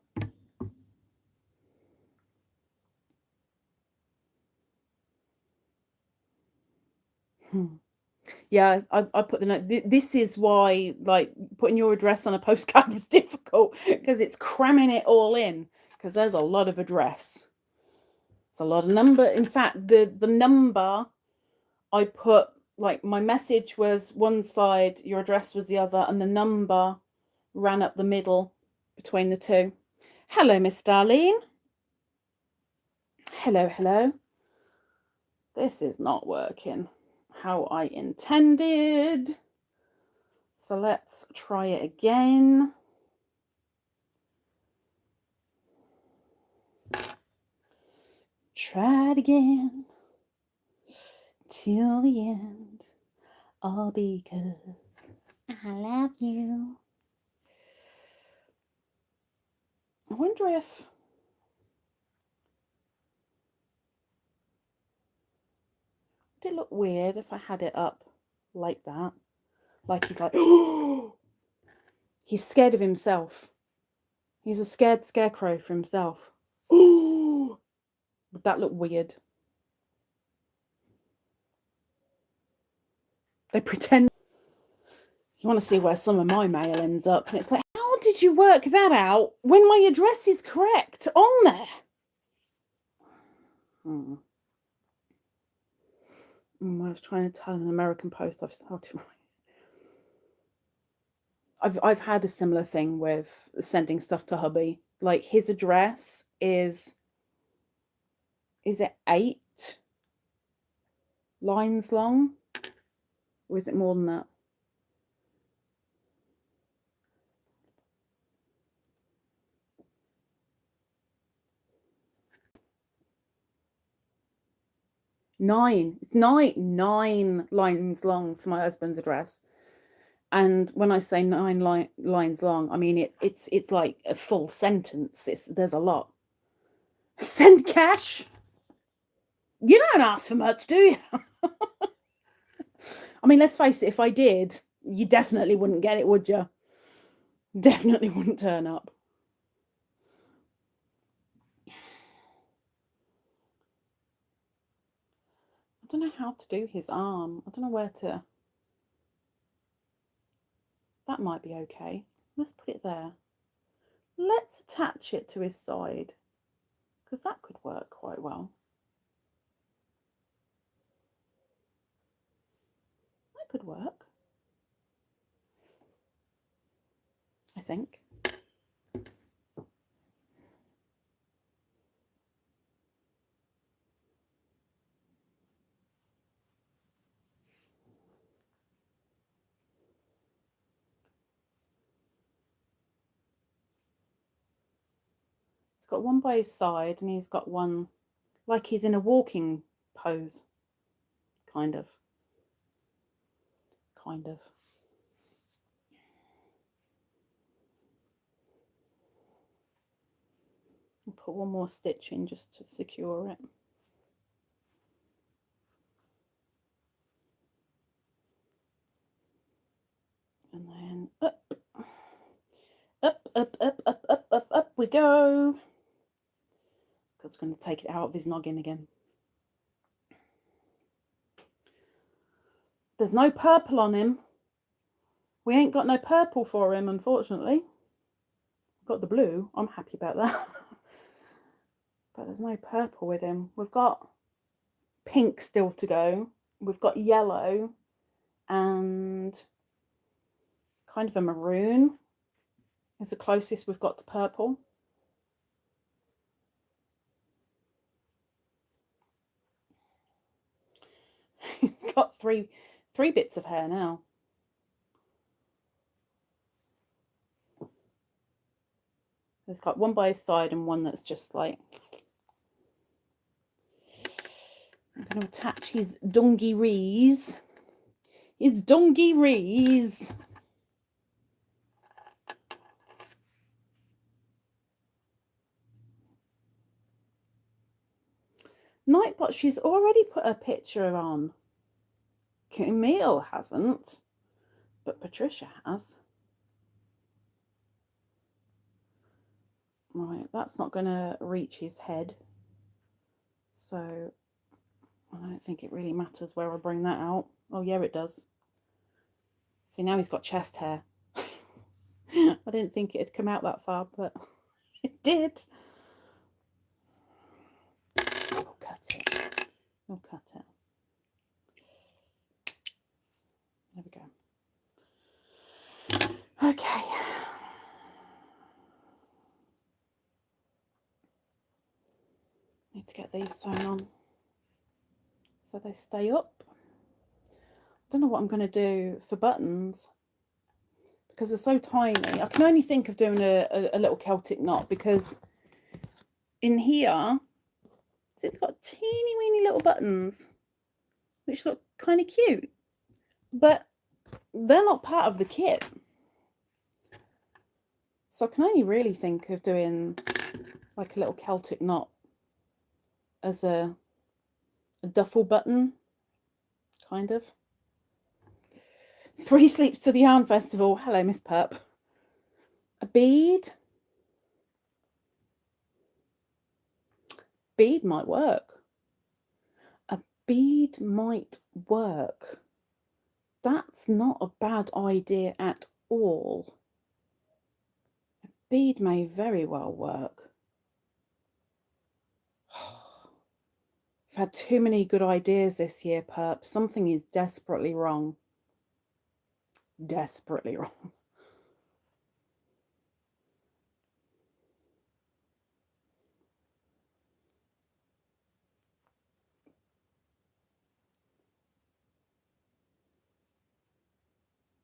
Yeah, I put the note. This is why, like, putting your address on a postcard was difficult, because it's cramming it all in, because there's a lot of address. It's a lot of number. In fact, the number I put, like, my message was one side, your address was the other, and the number ran up the middle between the two. Hello, Miss Darlene. Hello, hello. This is not working how I intended. So let's try it again. Try it again till the end, all because I love you. I wonder if would it look weird if I had it up like that? Like he's like, oh, he's scared of himself. He's a scared scarecrow for himself. Oh, would that look weird? They pretend. You want to see where some of my mail ends up, and it's like, how did you work that out when my address is correct on there? I was trying to tell an American post office how to write. I've had a similar thing with sending stuff to hubby. Like his address is it 8 lines long? Or is it more than that? It's nine lines long for my husband's address. And when I say 9 lines long, I mean it's like a full sentence. There's a lot. Send cash. You don't ask for much, do you? I mean, let's face it, if I did, you definitely wouldn't get it, would you? Definitely wouldn't turn up. I don't know how to do his arm. I don't know where to. That might be okay. Let's put it there. Let's attach it to his side, because that could work quite well. That could work, I think. He's got one by his side, and he's got one like he's in a walking pose. Kind of. I'll put one more stitch in just to secure it. And then up we go. Because I'm going to take it out of his noggin again. There's no purple on him. We ain't got no purple for him, unfortunately. Got the blue. I'm happy about that. But there's no purple with him. We've got pink still to go. We've got yellow and kind of a maroon is the closest we've got to purple. He's got three bits of hair now. There's got one by his side and one that's just like. I'm going to attach his dungarees. His dungarees. Nightbot, she's already put a picture on. Camille hasn't, but Patricia has. Right, that's not going to reach his head. So I don't think it really matters where I bring that out. Oh, yeah, it does. See, now he's got chest hair. I didn't think it'd come out that far, but it did. We'll cut it. We'll cut it. There we go. Okay. Need to get these sewn on so they stay up. I don't know what I'm going to do for buttons because they're so tiny. I can only think of doing a little Celtic knot because in here, it's got teeny weeny little buttons which look kind of cute, but they're not part of the kit. So I can only really think of doing like a little Celtic knot as a duffel button, kind of. 3 sleeps to the yarn festival. Hello, Miss Pup. A bead. Bead might work. A bead might work. That's not a bad idea at all. A bead may very well work. I've had too many good ideas this year, Perp. Something is desperately wrong. Desperately wrong.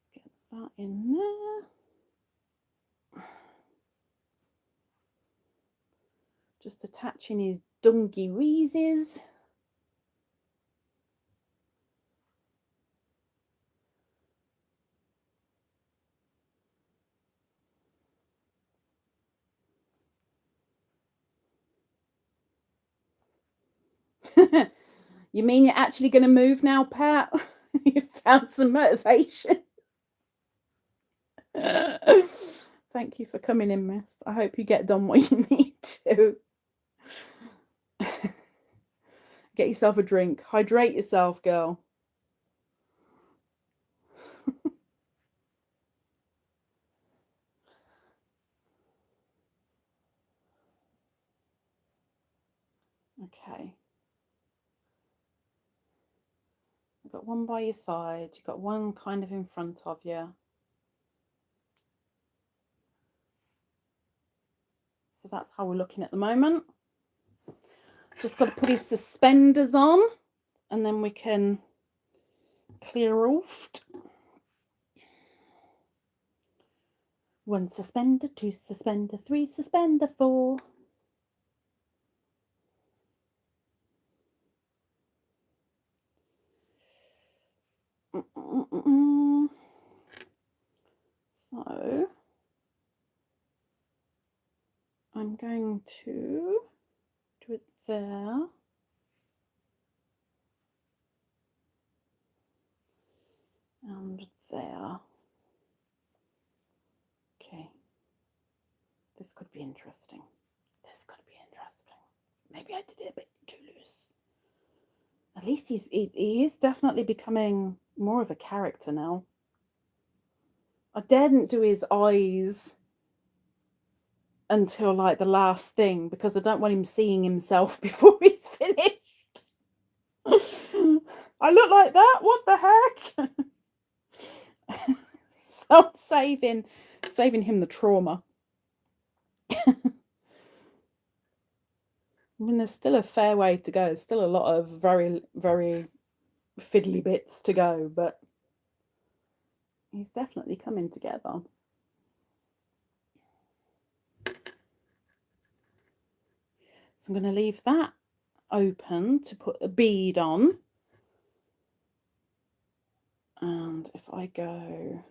Let's get that in there. Just attaching his dungy wheezes. You mean you're actually going to move now, Pat? You found some motivation. Thank you for coming in, miss. I hope you get done what you need to. Get yourself a drink. Hydrate yourself, girl. Okay. You've got one by your side. You've got one kind of in front of you. So that's how we're looking at the moment. Just got to put his suspenders on and then we can clear off. 1 suspender, 2 suspender, 3 suspender, 4. So I'm going to do it there. And there. Okay. This could be interesting. This could be interesting. Maybe I did it a bit too loose. At least he is definitely becoming more of a character now. I daren't do his eyes until like the last thing because I don't want him seeing himself before he's finished. I look like that? What the heck? So I'm saving him the trauma. I mean, there's still a fair way to go. There's still a lot of very, very fiddly bits to go, but he's definitely coming together. So I'm going to leave that open to put a bead on. And if I go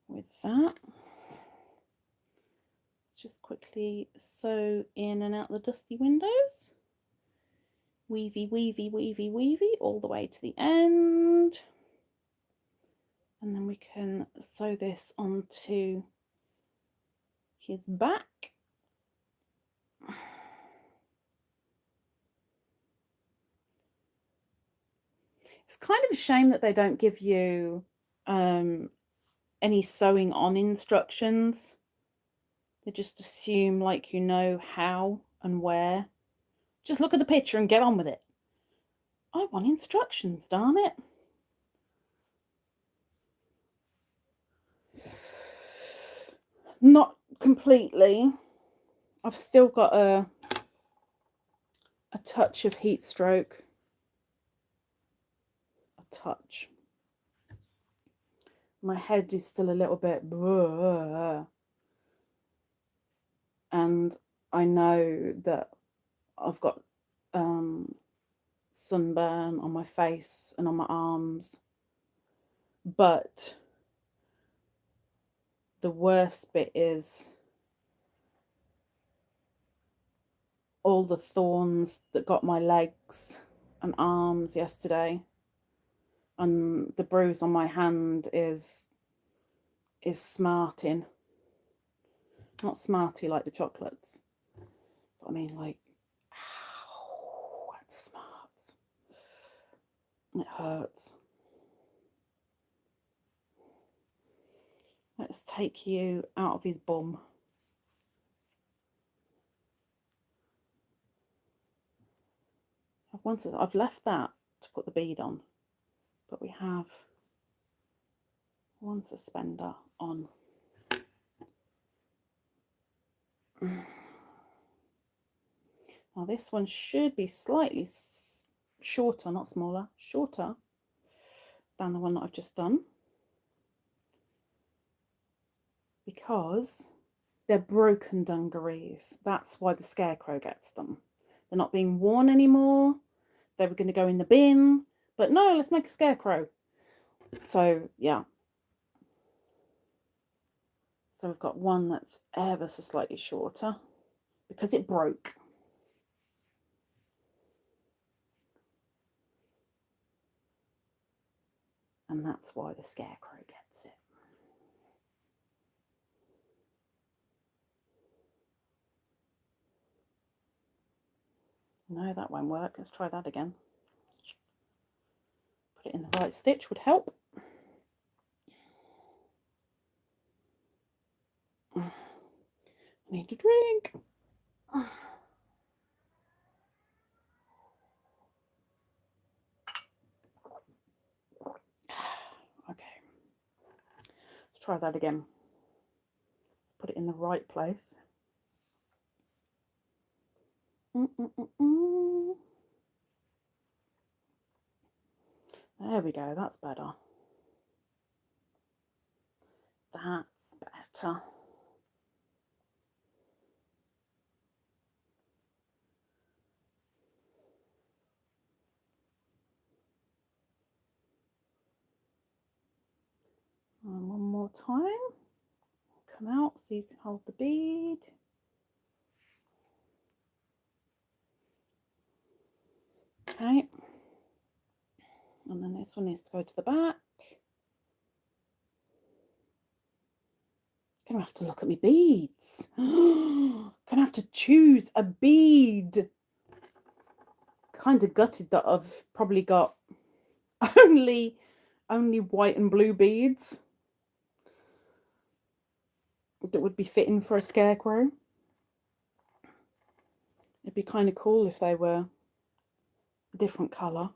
with that, just quickly sew in and out the dusty windows. Weavy, weavy, weavy, weavy, all the way to the end. And then we can sew this onto his back. It's kind of a shame that they don't give you any sewing on instructions. They just assume like you know how and where. Just look at the picture and get on with it. I want instructions, darn it. Not completely. I've still got a touch of heat stroke. A touch. My head is still a little bit and I know that I've got sunburn on my face and on my arms, but the worst bit is all the thorns that got my legs and arms yesterday, and the bruise on my hand is smarting. Not smarty like the chocolates, but I mean like, ow, it smarts. It hurts. Let's take you out of his bum. I've left that to put the bead on, but we have one suspender on. Now this one should be slightly shorter, not smaller, shorter than the one that I've just done, because they're broken dungarees. That's why the scarecrow gets them. They're not being worn anymore. They were going to go in the bin, but no, let's make a scarecrow. So yeah. So we've got one that's ever so slightly shorter because it broke. And that's why the scarecrow gets it. No, that won't work. Let's try that again. Put it in the right stitch would help. I need a drink. Okay. Let's try that again. Let's put it in the right place. There we go. That's better. That's better. And one more time. Come out so you can hold the bead. Okay. And then this one needs to go to the back. Gonna have to look at my beads. Gonna have to choose a bead. Kind of gutted that I've probably got only white and blue beads that would be fitting for a scarecrow. It'd be kind of cool if they were a different colour.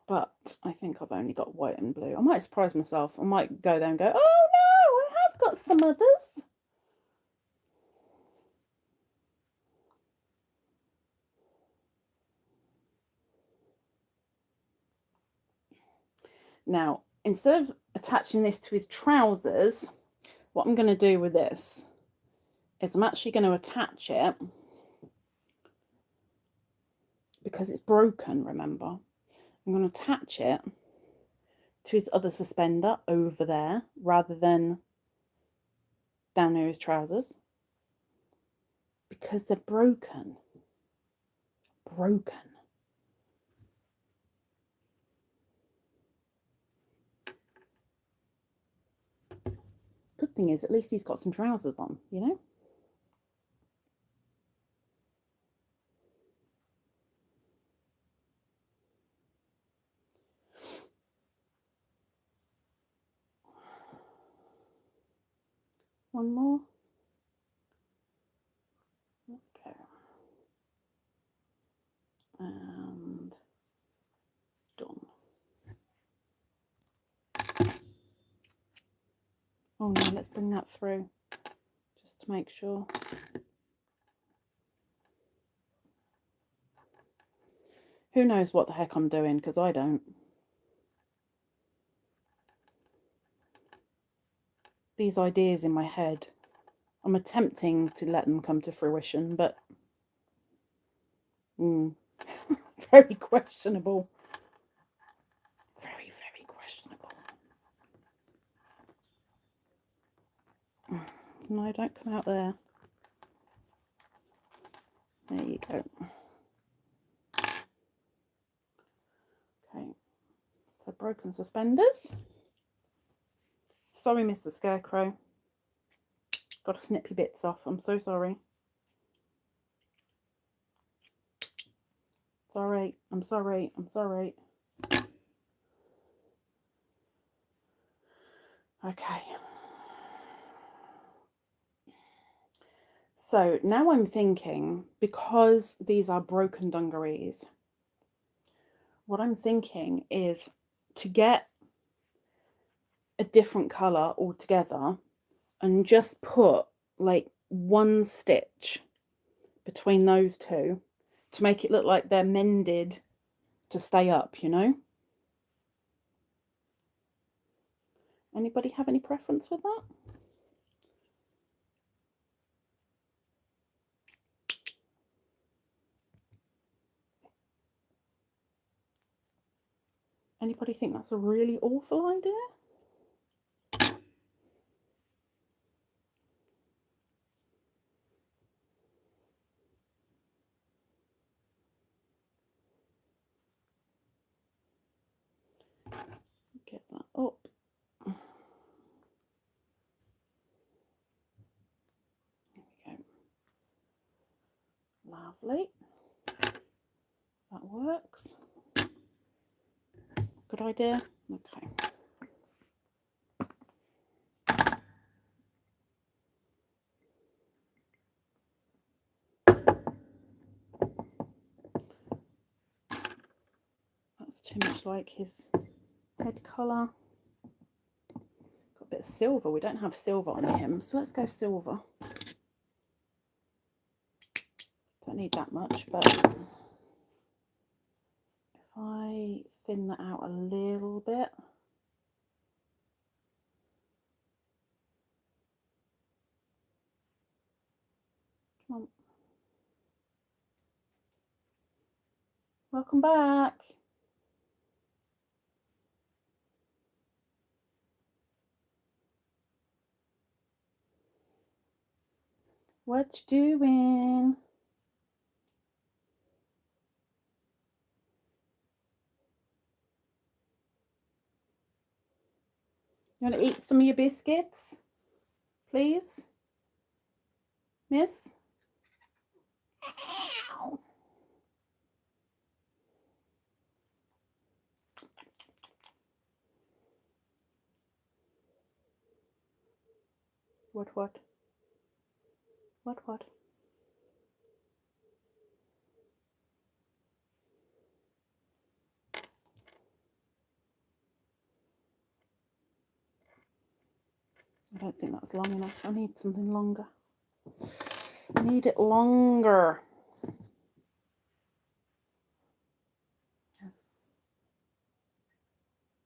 But I think I've only got white and blue. I might surprise myself. I might go there and go, oh no, I have got some others. Now, instead of attaching this to his trousers, what I'm going to do with this is I'm actually going to attach it, because it's broken, remember. I'm going to attach it to his other suspender over there rather than down near his trousers, because they're broken. Good thing is, at least he's got some trousers on, you know? One more. Okay. And done. Oh no, let's bring that through just to make sure. Who knows what the heck I'm doing, because I don't. These ideas in my head, I'm attempting to let them come to fruition, but very questionable. No, don't come out there. There you go. Okay, so broken suspenders. Sorry, Mr. Scarecrow. Got to snip your bits off. I'm so sorry. Sorry, I'm sorry, I'm sorry. Okay. So now I'm thinking, because these are broken dungarees, what I'm thinking is to get a different colour altogether and just put like one stitch between those two to make it look like they're mended to stay up, you know? Anybody have any preference with that? Anybody think that's a really awful idea? Get that up. There we go. Lovely. That works. Good idea. Okay. That's too much like his head colour. Got a bit of silver. We don't have silver on him, so let's go silver. Don't need that much, but if I thin that out a little bit. Come on. Welcome back. What you doing? You want to eat some of your biscuits, please, miss? Ow. What? What? I don't think that's long enough. I need something longer. I need it longer. Yes.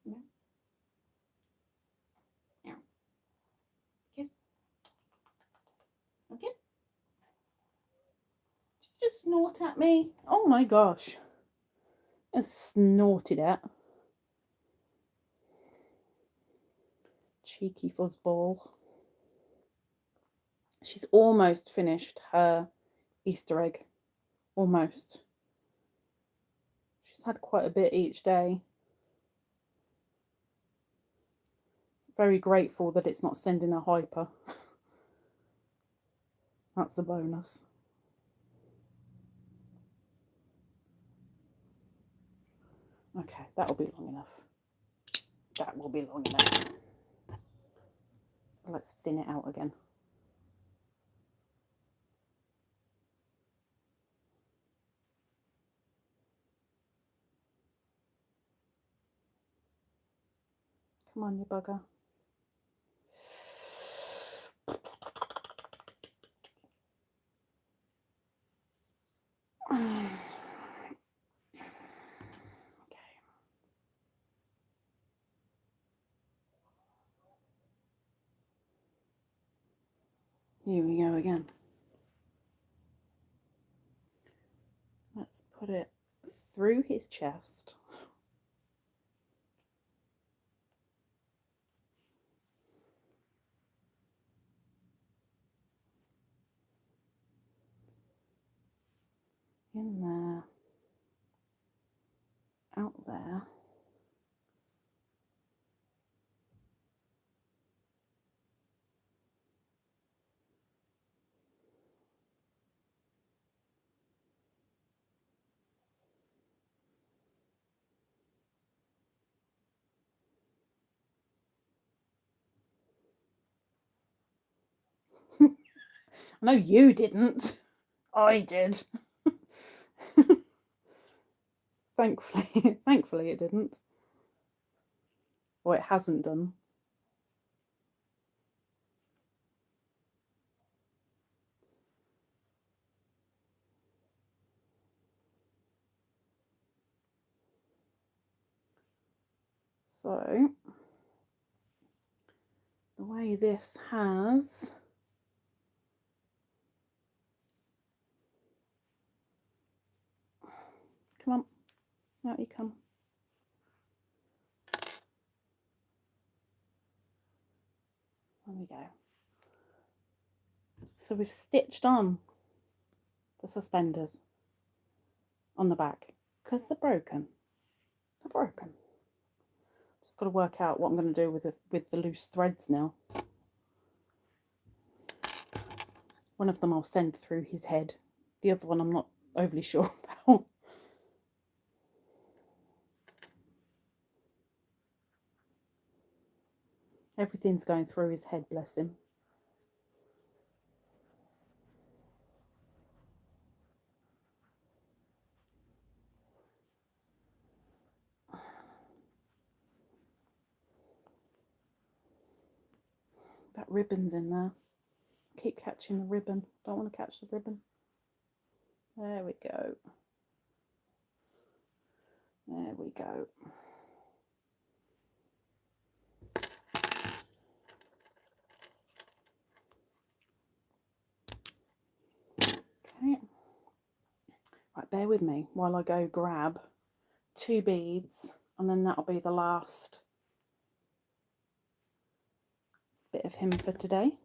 Yeah. Yeah. Kiss. Okay. Did you just snort at me? Oh my gosh. I snorted at. Cheeky fuzzball. She's almost finished her Easter egg. Almost. She's had quite a bit each day. Very grateful that it's not sending her hyper. That's a bonus. Okay, that'll be long enough. That will be long enough. Let's thin it out again. Come on, you bugger. Here we go again. Let's put it through his chest. in there, out there. I know you didn't. I did. Thankfully it didn't. Or it hasn't done. So, the way this has... Come on, out you come. There we go. So we've stitched on the suspenders on the back because they're broken. They're broken. Just got to work out what I'm going to do with the loose threads now. One of them I'll send through his head. The other one I'm not overly sure about. Everything's going through his head, bless him. That ribbon's in there. Keep catching the ribbon. Don't want to catch the ribbon. There we go. There we go. Okay. Right, bear with me while I go grab 2 beads, and then that'll be the last bit of him for today.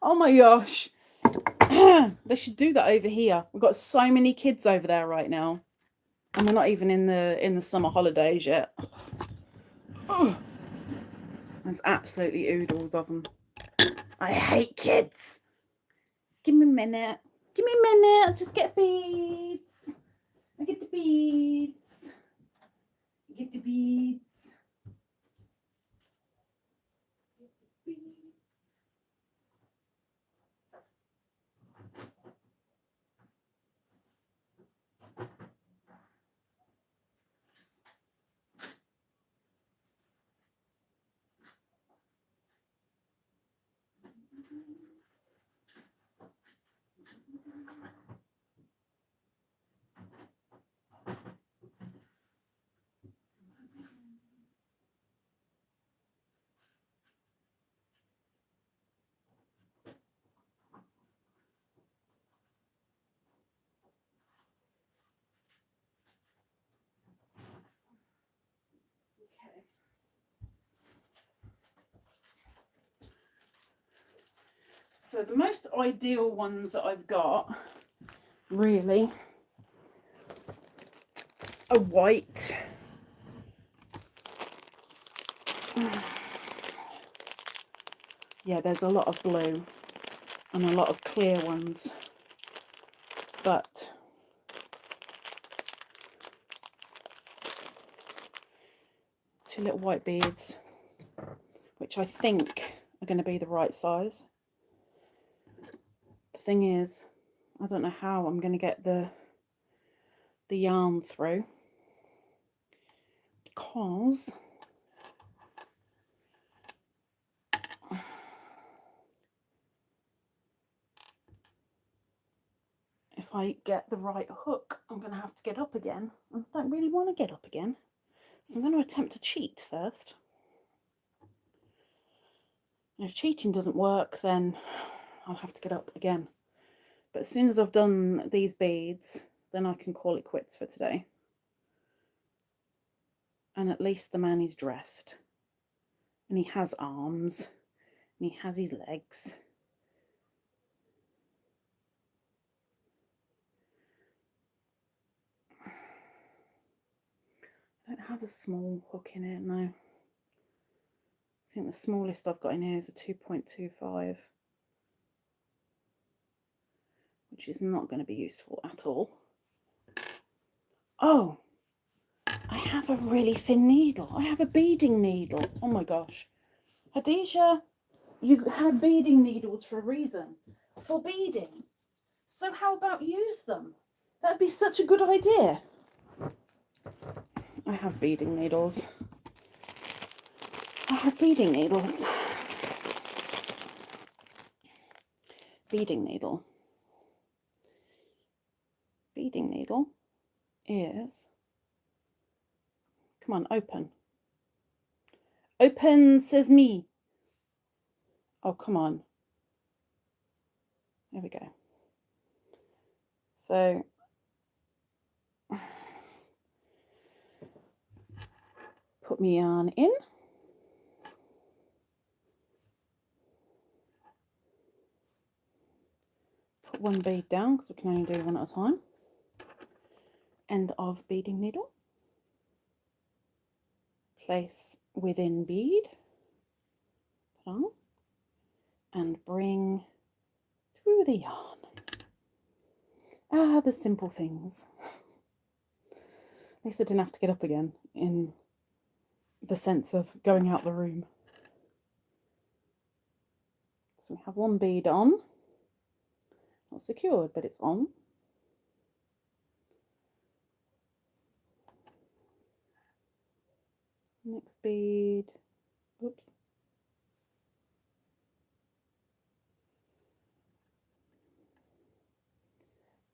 Oh my gosh. They should do that over here. We've got so many kids over there right now, and we're not even in the summer holidays yet. Oh, there's absolutely oodles of them. I hate kids. Give me a minute. Give me a minute. I'll just get beads. I get the beads. I get the beads. So the most ideal ones that I've got, really, are white. Yeah, there's a lot of blue and a lot of clear ones, but two little white beads, which I think are going to be the right size. The thing is, I don't know how I'm going to get the yarn through, because if I get the right hook, I'm going to have to get up again. I don't really want to get up again, so I'm going to attempt to cheat first. And if cheating doesn't work, then I'll have to get up again. But as soon as I've done these beads, then I can call it quits for today. And at least the man is dressed. And he has arms. And he has his legs. I don't have a small hook in it, no. I think the smallest I've got in here is a 2.25, which is not going to be useful at all. Oh, I have a really thin needle. I have a beading needle. Oh my gosh. Khadijah, you had beading needles for a reason. For beading. So how about use them? That'd be such a good idea. I have beading needles. I have beading needles. Beading needle. Beading needle is... Come on, open. Open, says me. Oh, come on. There we go. So... Put my yarn in. Put one bead down because we can only do one at a time. End of beading needle. Place within bead. And bring through the yarn. Ah, the simple things. At least I didn't have to get up again in the sense of going out the room. So we have one bead on. Not secured, but it's on. Next bead. Oops.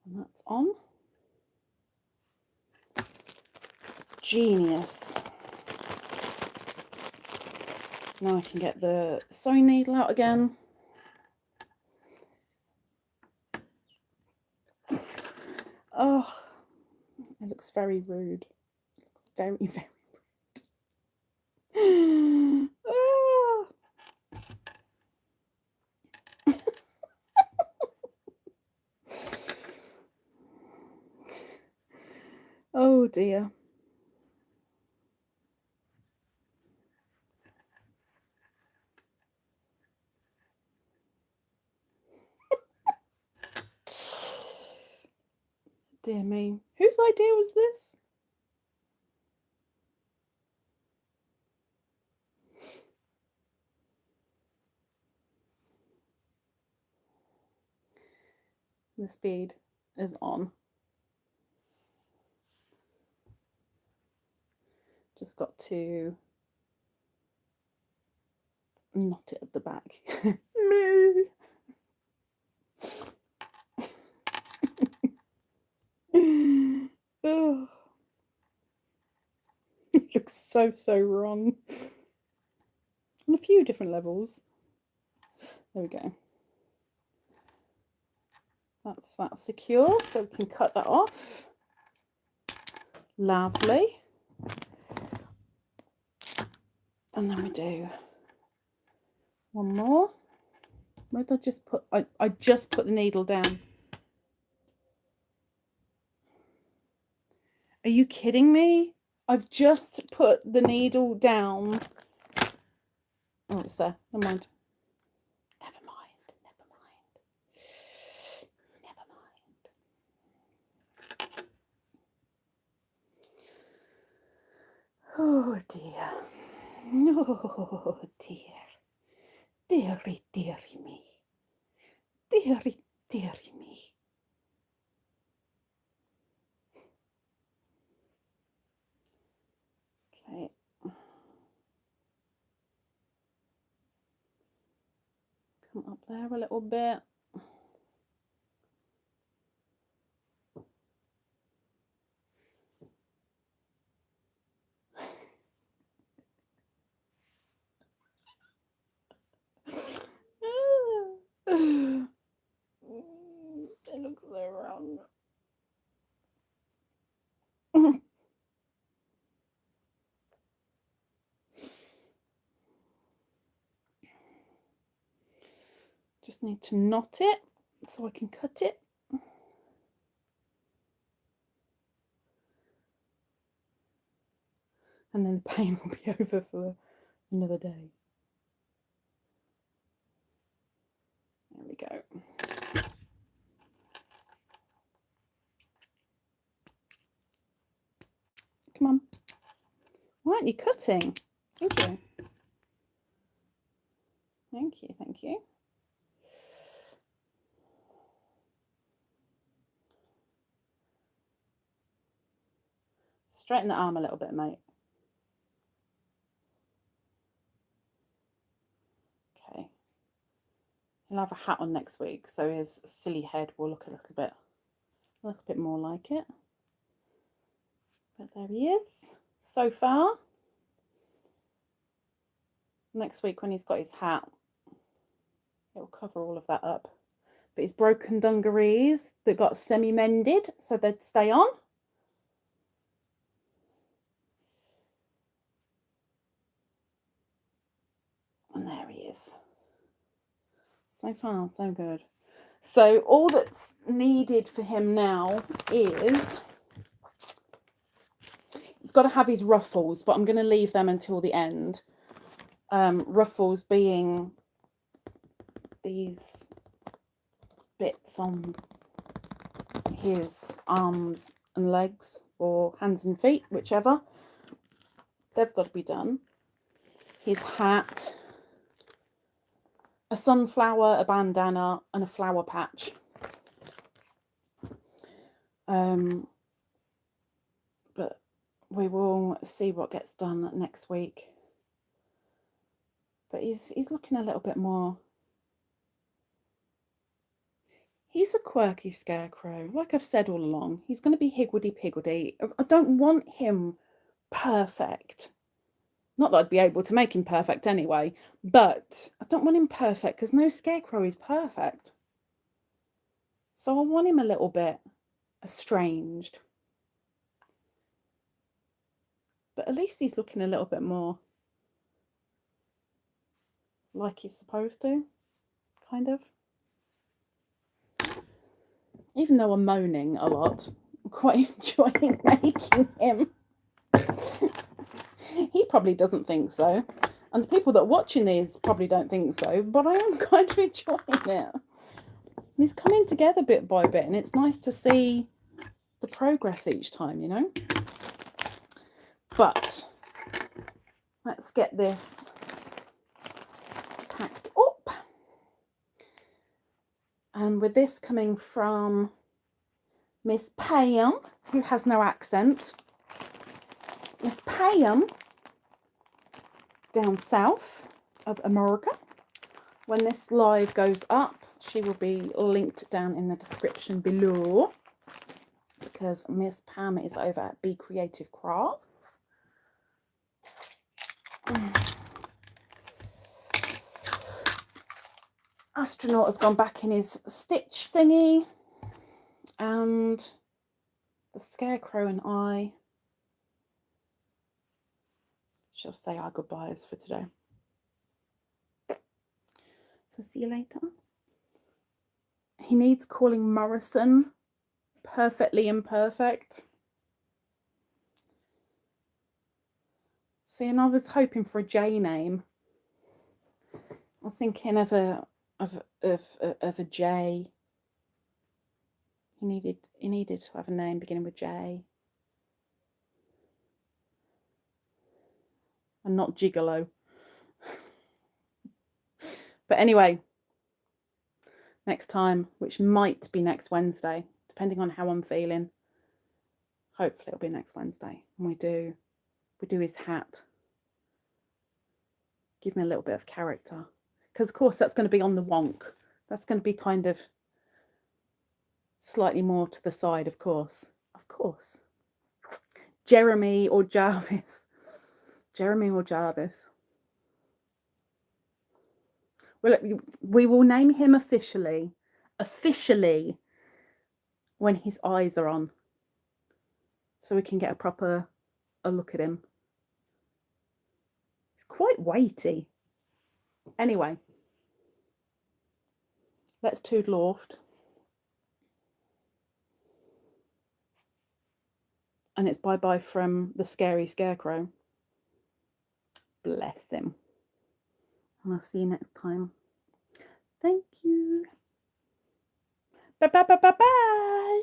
And that's on. Genius. Now I can get the sewing needle out again. Oh, it looks very rude. It looks very, very rude. Ah. Oh dear. Dear me. Whose idea was this? This bead is on. Just got to knot it at the back. Oh. It looks so wrong. On a few different levels. There we go. That's that secure, so we can cut that off. Lovely. And then we do one more. Where did I just put? I just put the needle down. Are you kidding me? I've just put the needle down. Oh, it's there. Never mind. Never mind. Never mind. Never mind. Oh dear. Oh dear. Dearie, dearie me. Dearie, dearie me. Okay. Come up there a little bit. It looks so wrong. need to knot it so I can cut it. And then the pain will be over for another day. There we go. Come on. Why aren't you cutting? Thank you. Thank you, thank you. Straighten the arm a little bit, mate. Okay. He'll have a hat on next week, so his silly head will look a little bit more like it. But there he is, so far. Next week when he's got his hat, it'll cover all of that up. But his broken dungarees that got semi-mended, so they'd stay on. And there he is. So far, so good. So all that's needed for him now is, he's got to have his ruffles, but I'm going to leave them until the end. Ruffles being these bits on his arms and legs, or hands and feet, whichever. They've got to be done. His hat, a sunflower, a bandana, and a flower patch. But we will see what gets done next week. But he's looking a little bit more. He's a quirky scarecrow. Like I've said all along, he's going to be higgledy-piggledy. I don't want him perfect. Not that I'd be able to make him perfect anyway, but I don't want him perfect because no scarecrow is perfect. So I want him a little bit estranged. But at least he's looking a little bit more like he's supposed to, kind of. Even though I'm moaning a lot, I'm quite enjoying making him. He probably doesn't think so. And the people that are watching these probably don't think so, but I am kind of enjoying it. He's coming together bit by bit, and it's nice to see the progress each time, you know. But let's get this packed up. And with this coming from Miss Pam, who has no accent. Miss Pam, down south of America. When this live goes up, she will be linked down in the description below, because Miss Pam is over at Be Creative Crafts. Astronaut has gone back in his stitch thingy, and the Scarecrow and I shall say our goodbyes for today. So see you later. He needs calling Morrison perfectly imperfect. See, and I was hoping for a J name. I was thinking of a J. He needed to have a name beginning with J. And not Gigolo. But anyway, next time, which might be next Wednesday, depending on how I'm feeling. Hopefully it'll be next Wednesday. And we do his hat. Give me a little bit of character. Because of course that's going to be on the wonk. That's going to be kind of slightly more to the side, of course. Of course. Jeremy or Jarvis. Jeremy or Jarvis. Well, we will name him officially when his eyes are on, so we can get a look at him. He's quite weighty. Anyway, Let's toodle off. And it's bye-bye from the scary scarecrow. Bless him. And I'll see you next time. Thank you. Bye-bye.